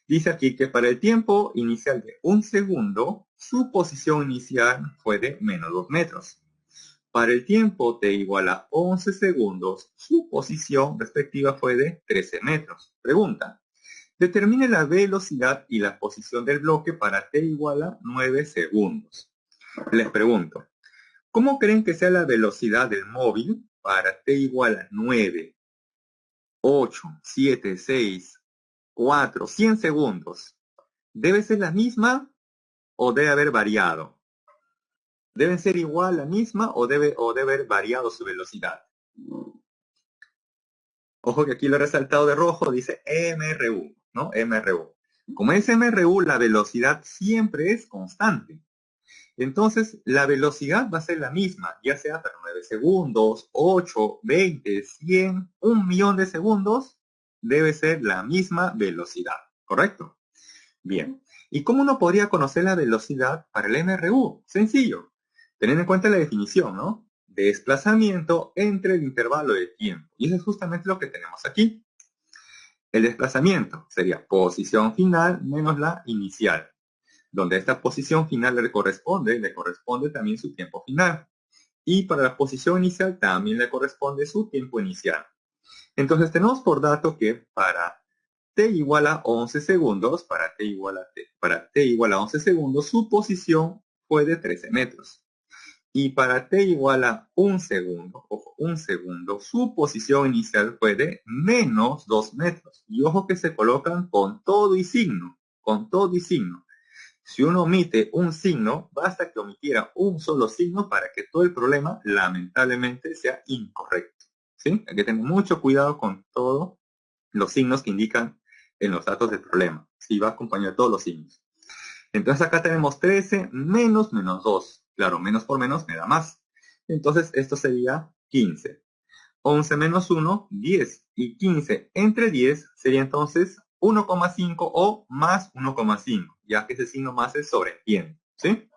dice aquí que para el tiempo inicial de 1 segundo, su posición inicial fue de menos 2 metros. Para el tiempo t igual a 11 segundos, su posición respectiva fue de 13 metros. Pregunta, determine la velocidad y la posición del bloque para t igual a 9 segundos. Les pregunto, ¿cómo creen que sea la velocidad del móvil para t igual a 9, 8, 7, 6, 4, 100 segundos? ¿Debe ser la misma o debe haber variado? ¿Deben ser igual la misma o debe haber variado su velocidad? Ojo que aquí lo he resaltado de rojo, dice MRU, ¿no? MRU. Como es MRU, la velocidad siempre es constante. Entonces, la velocidad va a ser la misma, ya sea para 9 segundos, 8, 20, 100, 1.000.000 de segundos, debe ser la misma velocidad, ¿correcto? Bien. ¿Y cómo uno podría conocer la velocidad para el MRU? Sencillo. Teniendo en cuenta la definición, ¿no? Desplazamiento entre el intervalo de tiempo. Y eso es justamente lo que tenemos aquí. El desplazamiento sería posición final menos la inicial, donde esta posición final le corresponde también su tiempo final. Y para la posición inicial también le corresponde su tiempo inicial. Entonces tenemos por dato que para t igual a 11 segundos, para t igual a 11 segundos, su posición fue de 13 metros. Y para t igual a 1 segundo, ojo, 1 segundo, su posición inicial fue de menos 2 metros. Y ojo que se colocan con todo y signo, con todo y signo. Si uno omite un signo, basta que omitiera un solo signo para que todo el problema, lamentablemente, sea incorrecto. ¿Sí? Hay que tener mucho cuidado con todos los signos que indican en los datos del problema. Sí, va acompañado de todos los signos. Entonces acá tenemos 13 menos menos 2. Claro, menos por menos me da más. Entonces esto sería 15. 11 menos 1, 10. Y 15 entre 10 sería entonces 1,5 o más 1,5, ya que ese signo más se sobreentiende. ¿Sí?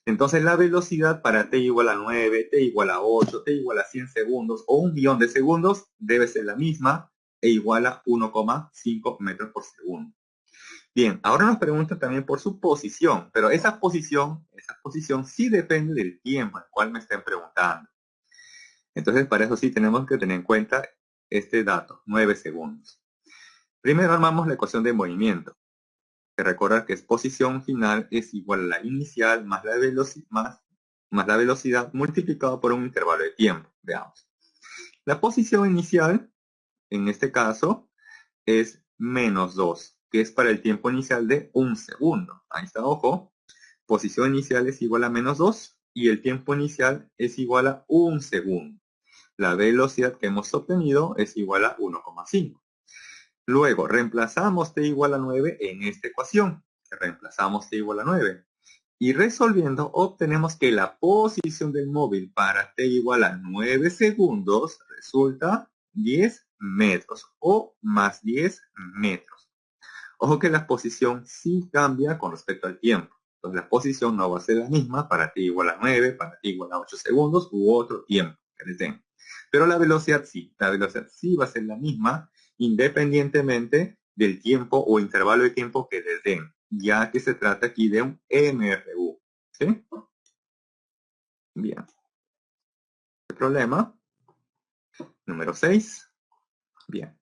Entonces la velocidad para t igual a 9, t igual a 8, t igual a 100 segundos o 1.000.000 de segundos debe ser la misma e igual a 1,5 metros por segundo. Bien, ahora nos preguntan también por su posición, pero esa posición sí depende del tiempo al cual me estén preguntando. Entonces, para eso sí tenemos que tener en cuenta este dato, 9 segundos. Primero armamos la ecuación de movimiento. Que recordar que es posición final es igual a la inicial más la velocidad multiplicado por un intervalo de tiempo. Veamos. La posición inicial, en este caso, es menos 2, que es para el tiempo inicial de 1 segundo. Ahí está, ojo. Posición inicial es igual a menos 2 y el tiempo inicial es igual a 1 segundo. La velocidad que hemos obtenido es igual a 1,5. Luego, reemplazamos t igual a 9 en esta ecuación. Reemplazamos t igual a 9. Y resolviendo, obtenemos que la posición del móvil para t igual a 9 segundos resulta 10 metros o más 10 metros. Ojo que la posición sí cambia con respecto al tiempo. Entonces la posición no va a ser la misma para t igual a 9, para t igual a 8 segundos u otro tiempo que les den. Pero la velocidad sí va a ser la misma independientemente del tiempo o intervalo de tiempo que les den, ya que se trata aquí de un MRU. ¿Sí? Bien. El problema número 6. Bien.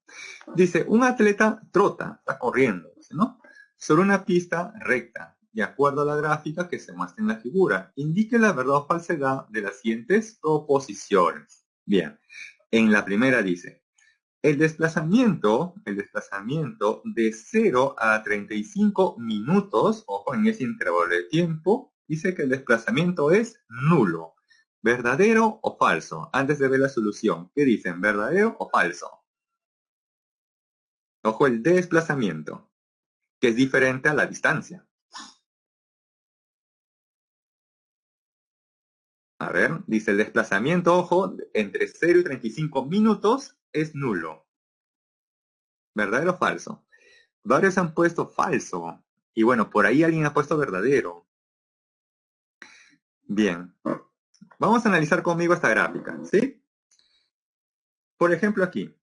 Dice, un atleta trota, está corriendo, ¿no? Sobre una pista recta, de acuerdo a la gráfica que se muestra en la figura. Indique la verdad o falsedad de las siguientes proposiciones. Bien. En la primera dice, el desplazamiento de 0 a 35 minutos, ojo en ese intervalo de tiempo, dice que el desplazamiento es nulo. ¿Verdadero o falso? Antes de ver la solución, ¿qué dicen? ¿Verdadero o falso? Ojo, el desplazamiento, que es diferente a la distancia. A ver, dice el desplazamiento, ojo, entre 0 y 35 minutos es nulo. ¿Verdadero o falso? Varios han puesto falso. Y bueno, por ahí alguien ha puesto verdadero. Bien. Vamos a analizar conmigo esta gráfica, ¿sí? Por ejemplo aquí,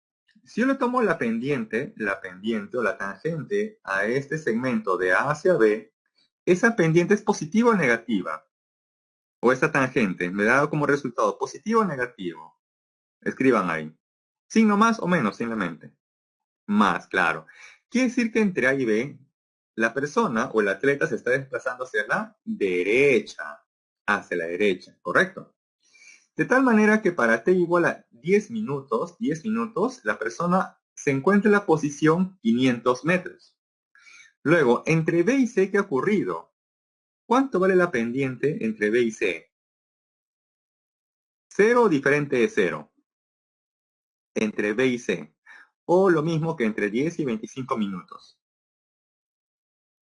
si yo le tomo la pendiente o la tangente a este segmento de A hacia B, ¿esa pendiente es positiva o negativa? O esta tangente me da como resultado positivo o negativo. Escriban ahí. Signo más o menos, simplemente. Más, claro. Quiere decir que entre A y B, la persona o el atleta se está desplazando hacia la derecha. Hacia la derecha, ¿correcto? De tal manera que para t igual a 10 minutos, la persona se encuentra en la posición 500 metros. Luego, entre B y C, ¿qué ha ocurrido? ¿Cuánto vale la pendiente entre B y C? ¿Cero o diferente de cero? Entre B y C. O lo mismo que entre 10 y 25 minutos.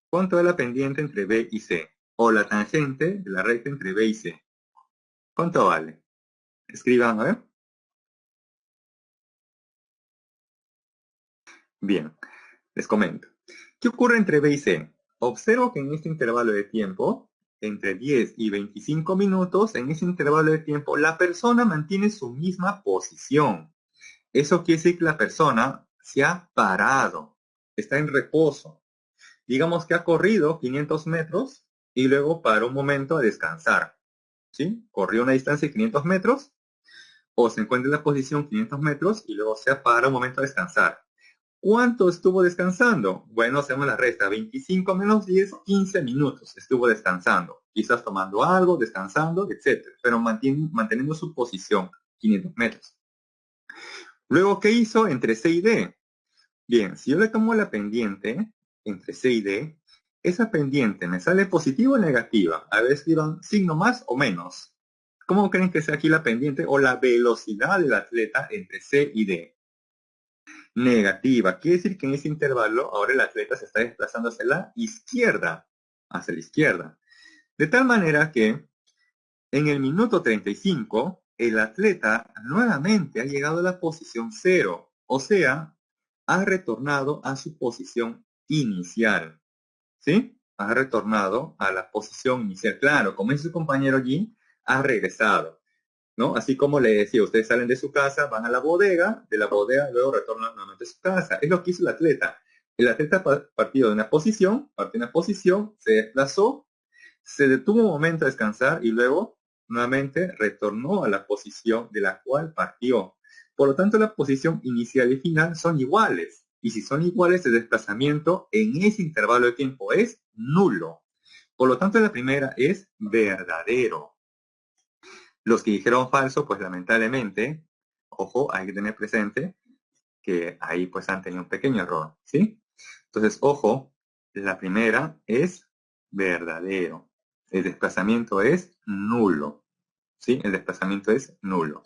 ¿Cuánto es la pendiente entre B y C? O la tangente de la recta entre B y C. ¿Cuánto vale? Escriban, a ver. Bien, les comento. ¿Qué ocurre entre B y C? Observo que en este intervalo de tiempo, entre 10 y 25 minutos, en ese intervalo de tiempo, la persona mantiene su misma posición. Eso quiere decir que la persona se ha parado, está en reposo. Digamos que ha corrido 500 metros y luego paró un momento a descansar. ¿Sí? Corrió una distancia de 500 metros o se encuentra en la posición 500 metros y luego se para un momento a descansar. ¿Cuánto estuvo descansando? Bueno, hacemos la resta. 25 menos 10, 15 minutos estuvo descansando. Quizás tomando algo, descansando, etc. Pero manteniendo su posición, 500 metros. Luego, ¿qué hizo entre C y D? Bien, si yo le tomo la pendiente entre C y D, esa pendiente me sale positiva o negativa. A ver, escriban signo más o menos. ¿Cómo creen que sea aquí la pendiente o la velocidad del atleta entre C y D? Negativa. Quiere decir que en ese intervalo ahora el atleta se está desplazando hacia la izquierda. Hacia la izquierda. De tal manera que en el minuto 35, el atleta nuevamente ha llegado a la posición 0. O sea, ha retornado a su posición inicial. ¿Sí? Ha retornado a la posición inicial. Claro, como dice su compañero allí, ha regresado. ¿No? Así como le decía, ustedes salen de su casa, van a la bodega, de la bodega luego retornan nuevamente a su casa. Es lo que hizo el atleta. El atleta partió de una posición, se desplazó, se detuvo un momento a descansar y luego nuevamente retornó a la posición de la cual partió. Por lo tanto, la posición inicial y final son iguales. Y si son iguales, el desplazamiento en ese intervalo de tiempo es nulo. Por lo tanto, la primera es verdadero. Los que dijeron falso, pues lamentablemente, ojo, hay que tener presente que ahí pues han tenido un pequeño error, ¿sí? Entonces, ojo, la primera es verdadero. El desplazamiento es nulo, ¿sí? El desplazamiento es nulo.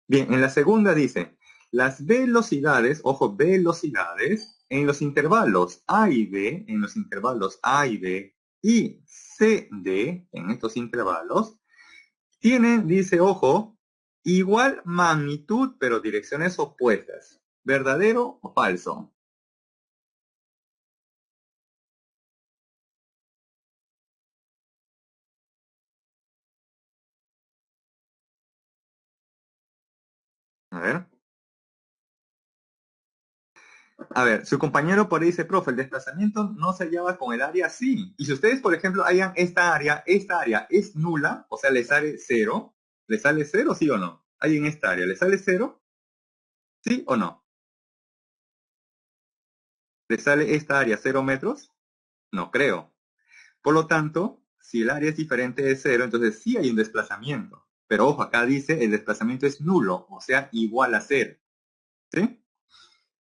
Bien, en la segunda dice, las velocidades, ojo, velocidades, en los intervalos A y B, en los intervalos A y B y C, D, en estos intervalos, tienen, dice, ojo, igual magnitud, pero direcciones opuestas. ¿Verdadero o falso? A ver. A ver, su compañero por ahí dice, profe, el desplazamiento no se lleva con el área sí. Y si ustedes, por ejemplo, hayan esta área es nula, o sea, le sale cero, sí o no? Ahí en esta área, ¿le sale cero? ¿Sí o no? ¿Le sale esta área 0 metros? No creo. Por lo tanto, si el área es diferente de cero, entonces sí hay un desplazamiento. Pero ojo, acá dice el desplazamiento es nulo, o sea, igual a cero. ¿Sí?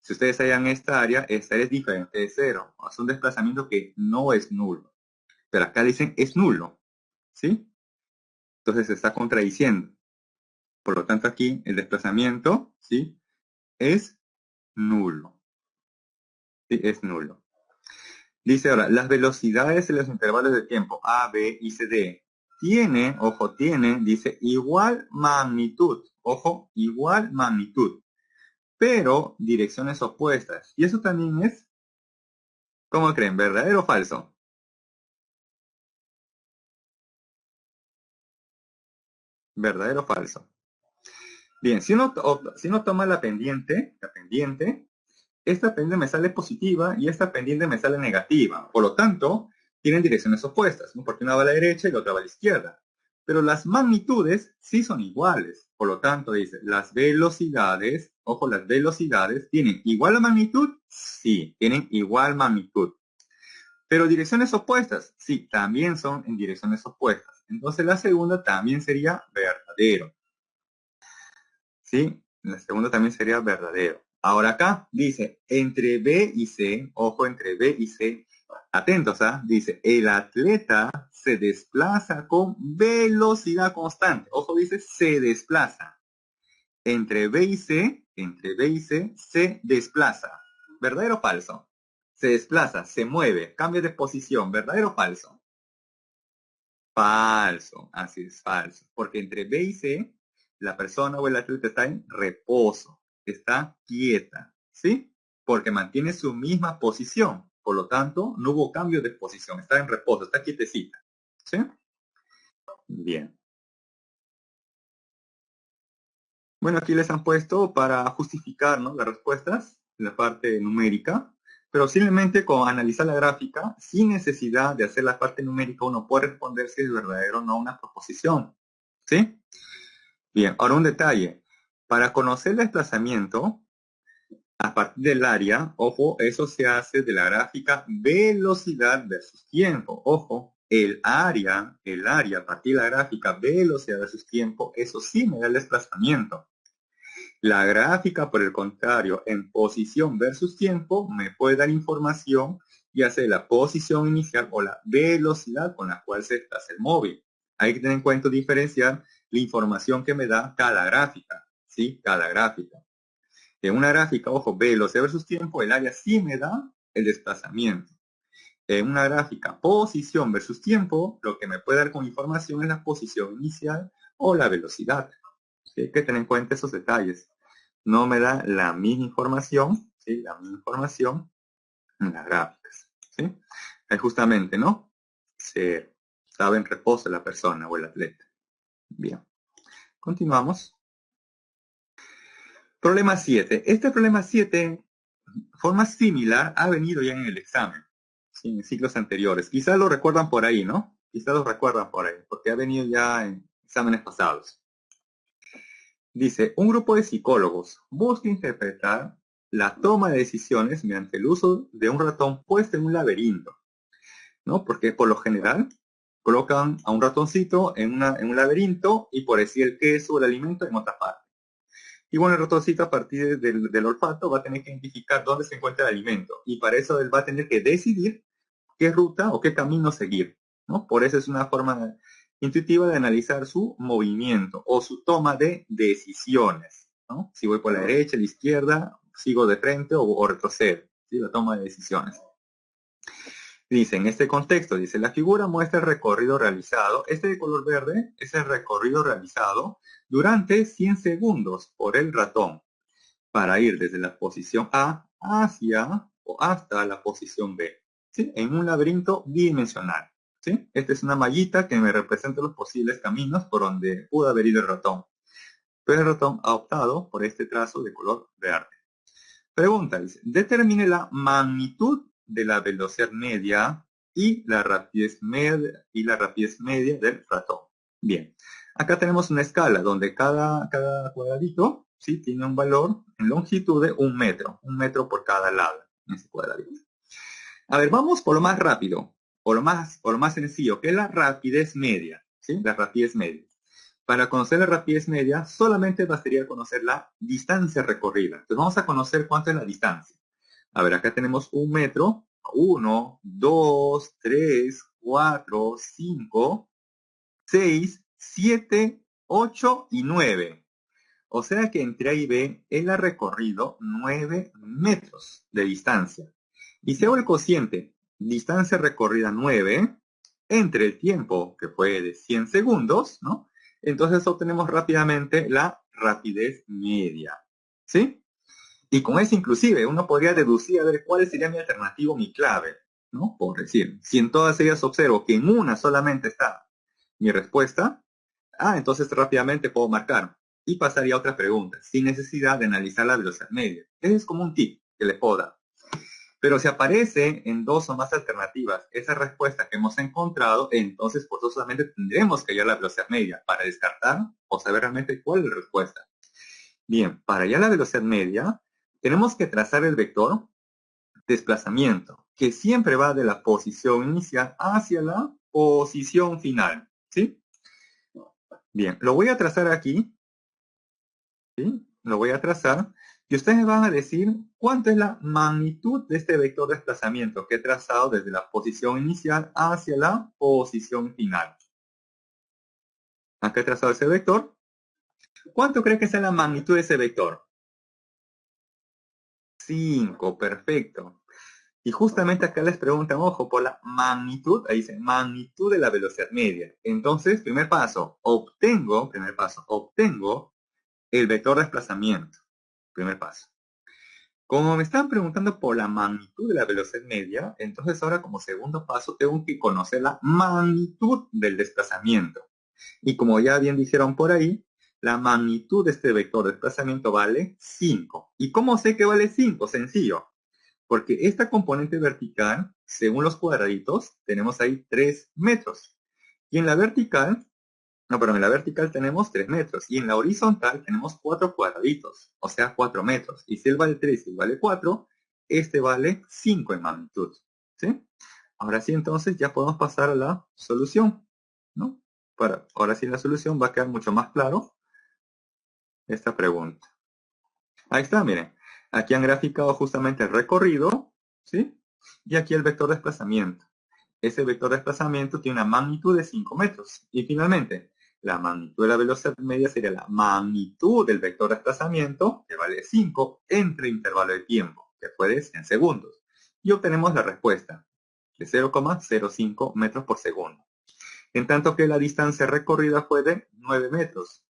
Si ustedes hallan esta área es diferente de cero. Es un desplazamiento que no es nulo. Pero acá dicen es nulo. ¿Sí? Entonces se está contradiciendo. Por lo tanto, aquí el desplazamiento, ¿sí? Es nulo. Sí, es nulo. Dice ahora, las velocidades en los intervalos de tiempo A, B y C, D tienen, ojo, tienen, dice, igual magnitud. Ojo, igual magnitud. Pero direcciones opuestas. Y eso también es, ¿cómo creen? ¿Verdadero o falso? ¿Verdadero o falso? Bien, si uno toma la pendiente, esta pendiente me sale positiva y esta pendiente me sale negativa. Por lo tanto, tienen direcciones opuestas, ¿no? Porque una va a la derecha y la otra va a la izquierda. Pero las magnitudes sí son iguales. Por lo tanto, dice, las velocidades, ojo, las velocidades, ¿tienen igual la magnitud? Sí, tienen igual magnitud. Pero direcciones opuestas, sí, también son en direcciones opuestas. Entonces la segunda también sería verdadero. ¿Sí? La segunda también sería verdadero. Ahora acá dice, entre B y C, ojo, entre B y C, atentos, ¿ah? Dice, el atleta se desplaza con velocidad constante. Ojo, dice, se desplaza. Entre B y C, se desplaza. ¿Verdadero o falso? Se desplaza, se mueve, cambia de posición. ¿Verdadero o falso? Falso, así es, falso. Porque entre B y C, la persona o el atleta está en reposo, está quieta, ¿sí? Porque mantiene su misma posición. Por lo tanto, no hubo cambio de posición, está en reposo, está quietecita, ¿sí? Bien. Bueno, aquí les han puesto para justificar, ¿no?, las respuestas en la parte numérica, pero simplemente con analizar la gráfica, sin necesidad de hacer la parte numérica, uno puede responder si es verdadero o no una proposición, ¿sí? Bien, ahora un detalle. Para conocer el desplazamiento a partir del área, ojo, eso se hace de la gráfica velocidad versus tiempo. Ojo, el área a partir de la gráfica velocidad versus tiempo, eso sí me da el desplazamiento. La gráfica, por el contrario, en posición versus tiempo, me puede dar información ya sea de la posición inicial o la velocidad con la cual se desplaza el móvil. Hay que tener en cuenta diferenciar la información que me da cada gráfica, ¿sí? Cada gráfica. En una gráfica, ojo, velocidad versus tiempo, el área sí me da el desplazamiento. En una gráfica posición versus tiempo, lo que me puede dar con información es la posición inicial o la velocidad. ¿Sí? Hay que tener en cuenta esos detalles. No me da la misma información, ¿sí? La misma información en las gráficas, ¿sí? Es justamente, ¿no? Se sabe en reposo la persona o el atleta. Bien. Continuamos. Problema 7. Este problema 7, forma similar, ha venido ya en el examen, ¿sí? En ciclos anteriores. Quizás lo recuerdan por ahí, ¿no? Quizás lo recuerdan por ahí, porque ha venido ya en exámenes pasados. Dice, un grupo de psicólogos busca interpretar la toma de decisiones mediante el uso de un ratón puesto en un laberinto, ¿no? Porque por lo general colocan a un ratoncito en un laberinto y por decir el queso o el alimento en otra parte. Y bueno, el ratoncito a partir del olfato va a tener que identificar dónde se encuentra el alimento y para eso él va a tener que decidir qué ruta o qué camino seguir, ¿no? Por eso es una forma intuitiva de analizar su movimiento o su toma de decisiones, ¿no? Si voy por la derecha, la izquierda, sigo de frente o retrocedo, ¿sí? La toma de decisiones. Dice, en este contexto, dice, la figura muestra el recorrido realizado, este de color verde es el recorrido realizado durante 100 segundos por el ratón para ir desde la posición A hacia o hasta la posición B, ¿sí? En un laberinto bidimensional, ¿sí? Esta es una mallita que me representa los posibles caminos por donde pudo haber ido el ratón. Pero el ratón ha optado por este trazo de color verde. Pregunta, dice, determine la magnitud de la velocidad media y la rapidez media del ratón. Bien, acá tenemos una escala donde cada cuadradito, ¿sí? Tiene un valor en longitud de 1 metro por cada lado en ese cuadradito. A ver, vamos por lo más rápido, por lo más sencillo, que es la rapidez media, ¿sí? La rapidez media. Para conocer la rapidez media, solamente bastaría conocer la distancia recorrida. Entonces vamos a conocer cuánto es la distancia. A ver, acá tenemos 1 metro. 1, 2, 3, 4, 5, 6, 7, 8 y 9. O sea que entre A y B, él ha recorrido 9 metros de distancia. Y si hago el cociente, distancia recorrida 9, entre el tiempo, que fue de 100 segundos, ¿no? Entonces obtenemos rápidamente la rapidez media, ¿sí? Y con eso inclusive uno podría deducir a ver cuál sería mi alternativa o mi clave, ¿no? Por decir, si en todas ellas observo que en una solamente está mi respuesta, entonces rápidamente puedo marcar y pasaría a otra pregunta, sin necesidad de analizar la velocidad media. Ese es como un tip que le puedo dar. Pero si aparece en dos o más alternativas esa respuesta que hemos encontrado, entonces forzosamente tendremos que hallar la velocidad media para descartar o saber realmente cuál es la respuesta. Bien, para hallar la velocidad media, tenemos que trazar el vector desplazamiento, que siempre va de la posición inicial hacia la posición final, ¿sí? Bien, lo voy a trazar aquí, ¿sí? Lo voy a trazar y ustedes me van a decir cuánto es la magnitud de este vector de desplazamiento que he trazado desde la posición inicial hacia la posición final. Acá he trazado ese vector. ¿Cuánto cree que sea la magnitud de ese vector? 5, perfecto. Y justamente acá les preguntan, ojo, por la magnitud, ahí dice, magnitud de la velocidad media. Entonces, primer paso, obtengo el vector de desplazamiento. Primer paso. Como me están preguntando por la magnitud de la velocidad media, entonces ahora como segundo paso tengo que conocer la magnitud del desplazamiento. Y como ya bien dijeron por ahí, la magnitud de este vector de desplazamiento vale 5. ¿Y cómo sé que vale 5? Sencillo. Porque esta componente vertical, según los cuadraditos, tenemos ahí 3 metros. Y en la vertical, en la vertical tenemos 3 metros. Y en la horizontal tenemos 4 cuadraditos, o sea, 4 metros. Y si él vale 3 y él vale 4, este vale 5 en magnitud. ¿Sí? Ahora sí, entonces ya podemos pasar a la solución, ¿no? Ahora sí, la solución va a quedar mucho más claro esta pregunta. Ahí está, miren. Aquí han graficado justamente el recorrido, ¿sí? Y aquí el vector de desplazamiento. Ese vector de desplazamiento tiene una magnitud de 5 metros. Y finalmente, la magnitud de la velocidad media sería la magnitud del vector de desplazamiento, que vale 5, entre intervalo de tiempo, que fue de 100 segundos. Y obtenemos la respuesta de 0,05 metros por segundo. En tanto que la distancia recorrida fue de 9 metros.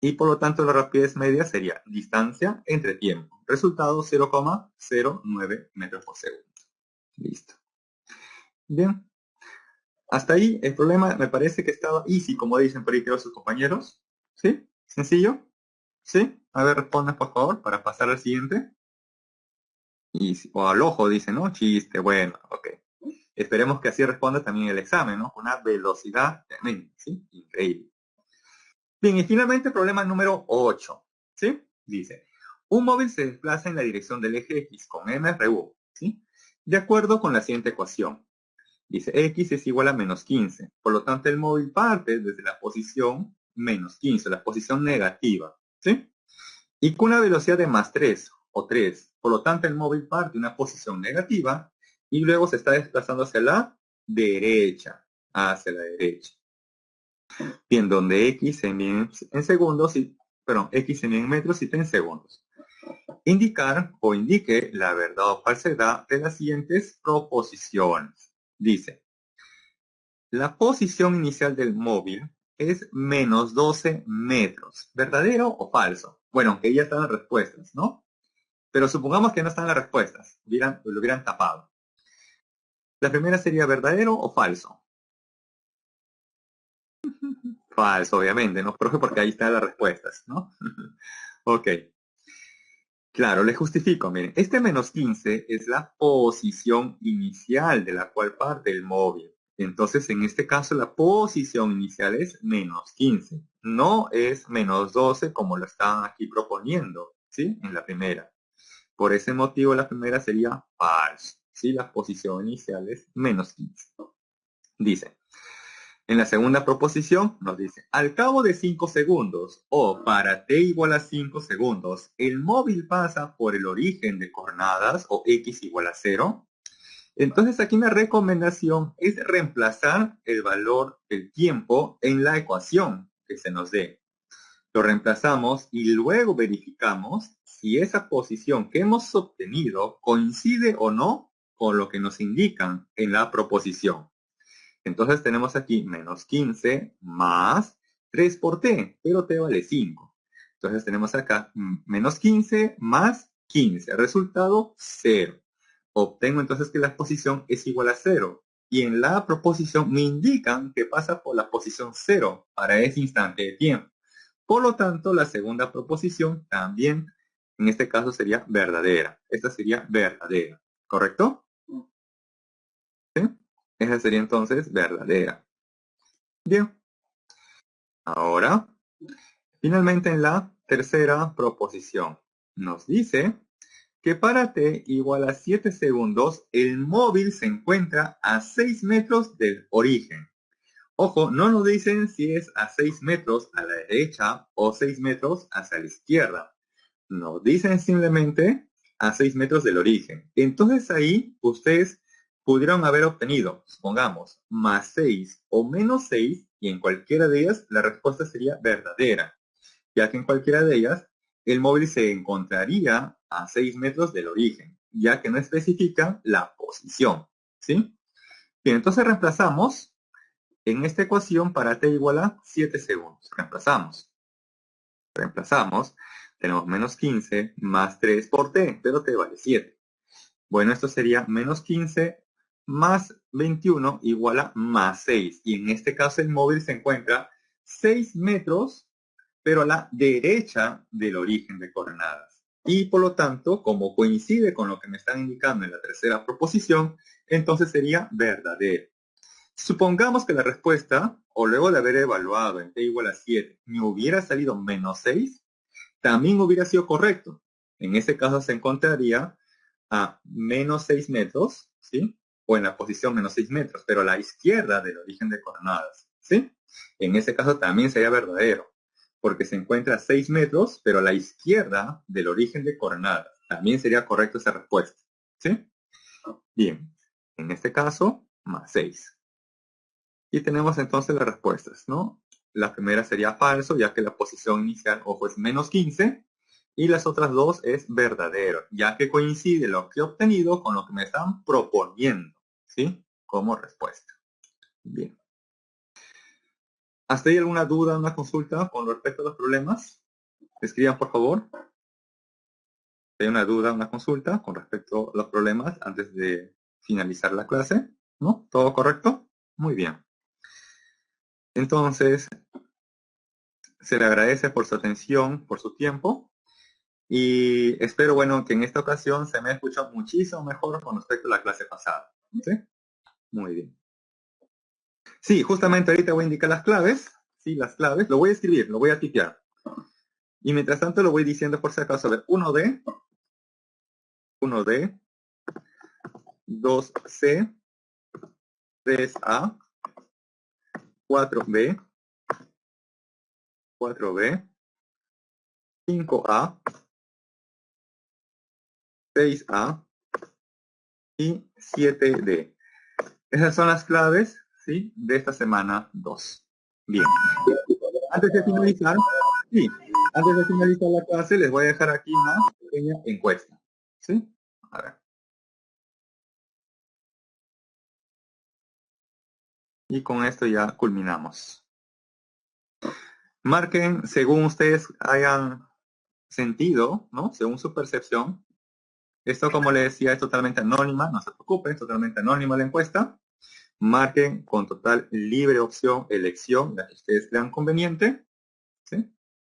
Y por lo tanto la rapidez media sería distancia entre tiempo. Resultado 0,09 metros por segundo. Listo. Bien. Hasta ahí el problema me parece que estaba easy, como dicen por ahí creo sus compañeros. ¿Sí? ¿Sencillo? ¿Sí? A ver, respondan por favor para pasar al siguiente. Easy. O al ojo dice, ¿no? Chiste, bueno, ok. Esperemos que así responda también el examen, ¿no? Con una velocidad tremenda, ¿sí? Increíble. Bien, y finalmente problema número 8, ¿sí? Dice, un móvil se desplaza en la dirección del eje X con MRU, ¿sí? De acuerdo con la siguiente ecuación. Dice, X es igual a menos 15. Por lo tanto, el móvil parte desde la posición menos 15, la posición negativa, ¿sí? Y con una velocidad de más 3 o 3. Por lo tanto, el móvil parte de una posición negativa y luego se está desplazando hacia la derecha, hacia la derecha. Bien, donde X se mide en segundos y, perdón, X se mide en metros y T en segundos. Indicar o indique la verdad o falsedad de las siguientes proposiciones. Dice, la posición inicial del móvil es menos 12 metros. ¿Verdadero o falso? Bueno, aunque ya están las respuestas, ¿no? Pero supongamos que no están las respuestas. Lo hubieran tapado. La primera sería verdadero o falso. Falso, obviamente, ¿no? Profe, porque ahí están las respuestas, ¿no? Ok. Claro, le justifico, miren. Este menos 15 es la posición inicial de la cual parte el móvil. Entonces, en este caso, la posición inicial es menos 15. No es menos 12 como lo están aquí proponiendo, ¿sí? En la primera. Por ese motivo, la primera sería falso, ¿sí? La posición inicial es menos 15. Dice, en la segunda proposición nos dice, al cabo de 5 segundos o para t igual a 5 segundos, el móvil pasa por el origen de coordenadas o x igual a 0. Entonces aquí una recomendación es reemplazar el valor del tiempo en la ecuación que se nos dé. Lo reemplazamos y luego verificamos si esa posición que hemos obtenido coincide o no con lo que nos indican en la proposición. Entonces tenemos aquí menos 15 más 3 por t, pero t vale 5. Entonces tenemos acá menos 15 más 15, resultado 0. Obtengo entonces que la posición es igual a 0. Y en la proposición me indican que pasa por la posición 0 para ese instante de tiempo. Por lo tanto, la segunda proposición también, en este caso, sería verdadera. Esta sería verdadera, ¿correcto? ¿Sí? Esa sería entonces verdadera. Bien, ahora, finalmente en la tercera proposición, nos dice que para t igual a 7 segundos, el móvil se encuentra a 6 metros del origen. Ojo, no nos dicen si es a 6 metros a la derecha o 6 metros hacia la izquierda. Nos dicen simplemente a 6 metros del origen. Entonces ahí ustedes pudieron haber obtenido, supongamos, más 6 o menos 6, y en cualquiera de ellas la respuesta sería verdadera, ya que en cualquiera de ellas el móvil se encontraría a 6 metros del origen, ya que no especifica la posición, ¿sí? Bien, entonces reemplazamos en esta ecuación para t igual a 7 segundos. Reemplazamos, tenemos menos 15 más 3 por t, pero t vale 7. Bueno, esto sería menos 15 más 21 igual a más 6. Y en este caso el móvil se encuentra 6 metros, pero a la derecha del origen de coordenadas. Y por lo tanto, como coincide con lo que me están indicando en la tercera proposición, entonces sería verdadero. Supongamos que la respuesta, o luego de haber evaluado en t igual a 7, me hubiera salido menos 6, también hubiera sido correcto. En ese caso se encontraría a menos 6 metros, ¿sí? O en la posición menos 6 metros, pero a la izquierda del origen de coordenadas, ¿sí? En ese caso también sería verdadero, porque se encuentra a 6 metros, pero a la izquierda del origen de coordenadas. También sería correcta esa respuesta, ¿sí? Bien, en este caso, más 6. Y tenemos entonces las respuestas, ¿no? La primera sería falso, ya que la posición inicial, ojo, es menos 15. Y las otras dos es verdadero, ya que coincide lo que he obtenido con lo que me están proponiendo, ¿sí? Como respuesta. Bien. ¿Hasta ahí alguna duda, una consulta con respecto a los problemas? Escriban, por favor. Si hay una duda, una consulta con respecto a los problemas antes de finalizar la clase, ¿no? ¿Todo correcto? Muy bien. Entonces, se le agradece por su atención, por su tiempo. Y espero, bueno, que en esta ocasión se me ha escuchado muchísimo mejor con respecto a la clase pasada. ¿Sí? Muy bien. Sí, justamente ahorita voy a indicar las claves, ¿sí? Las claves, lo voy a escribir, lo voy a tipear. Y mientras tanto lo voy diciendo por si acaso. A ver, 1D, 1D, 2C, 3A, 4B, 4B, 5A, 6A y 7D. Esas son las claves, ¿sí? De esta semana 2. Bien. Antes de finalizar, sí, antes de finalizar la clase, les voy a dejar aquí una pequeña encuesta. ¿Sí? A ver. Y con esto ya culminamos. Marquen según ustedes hayan sentido, ¿no? Según su percepción. Esto, como les decía, es totalmente anónima, no se preocupen, es totalmente anónima la encuesta. Marquen con total libre opción, elección, la que ustedes crean conveniente, ¿sí?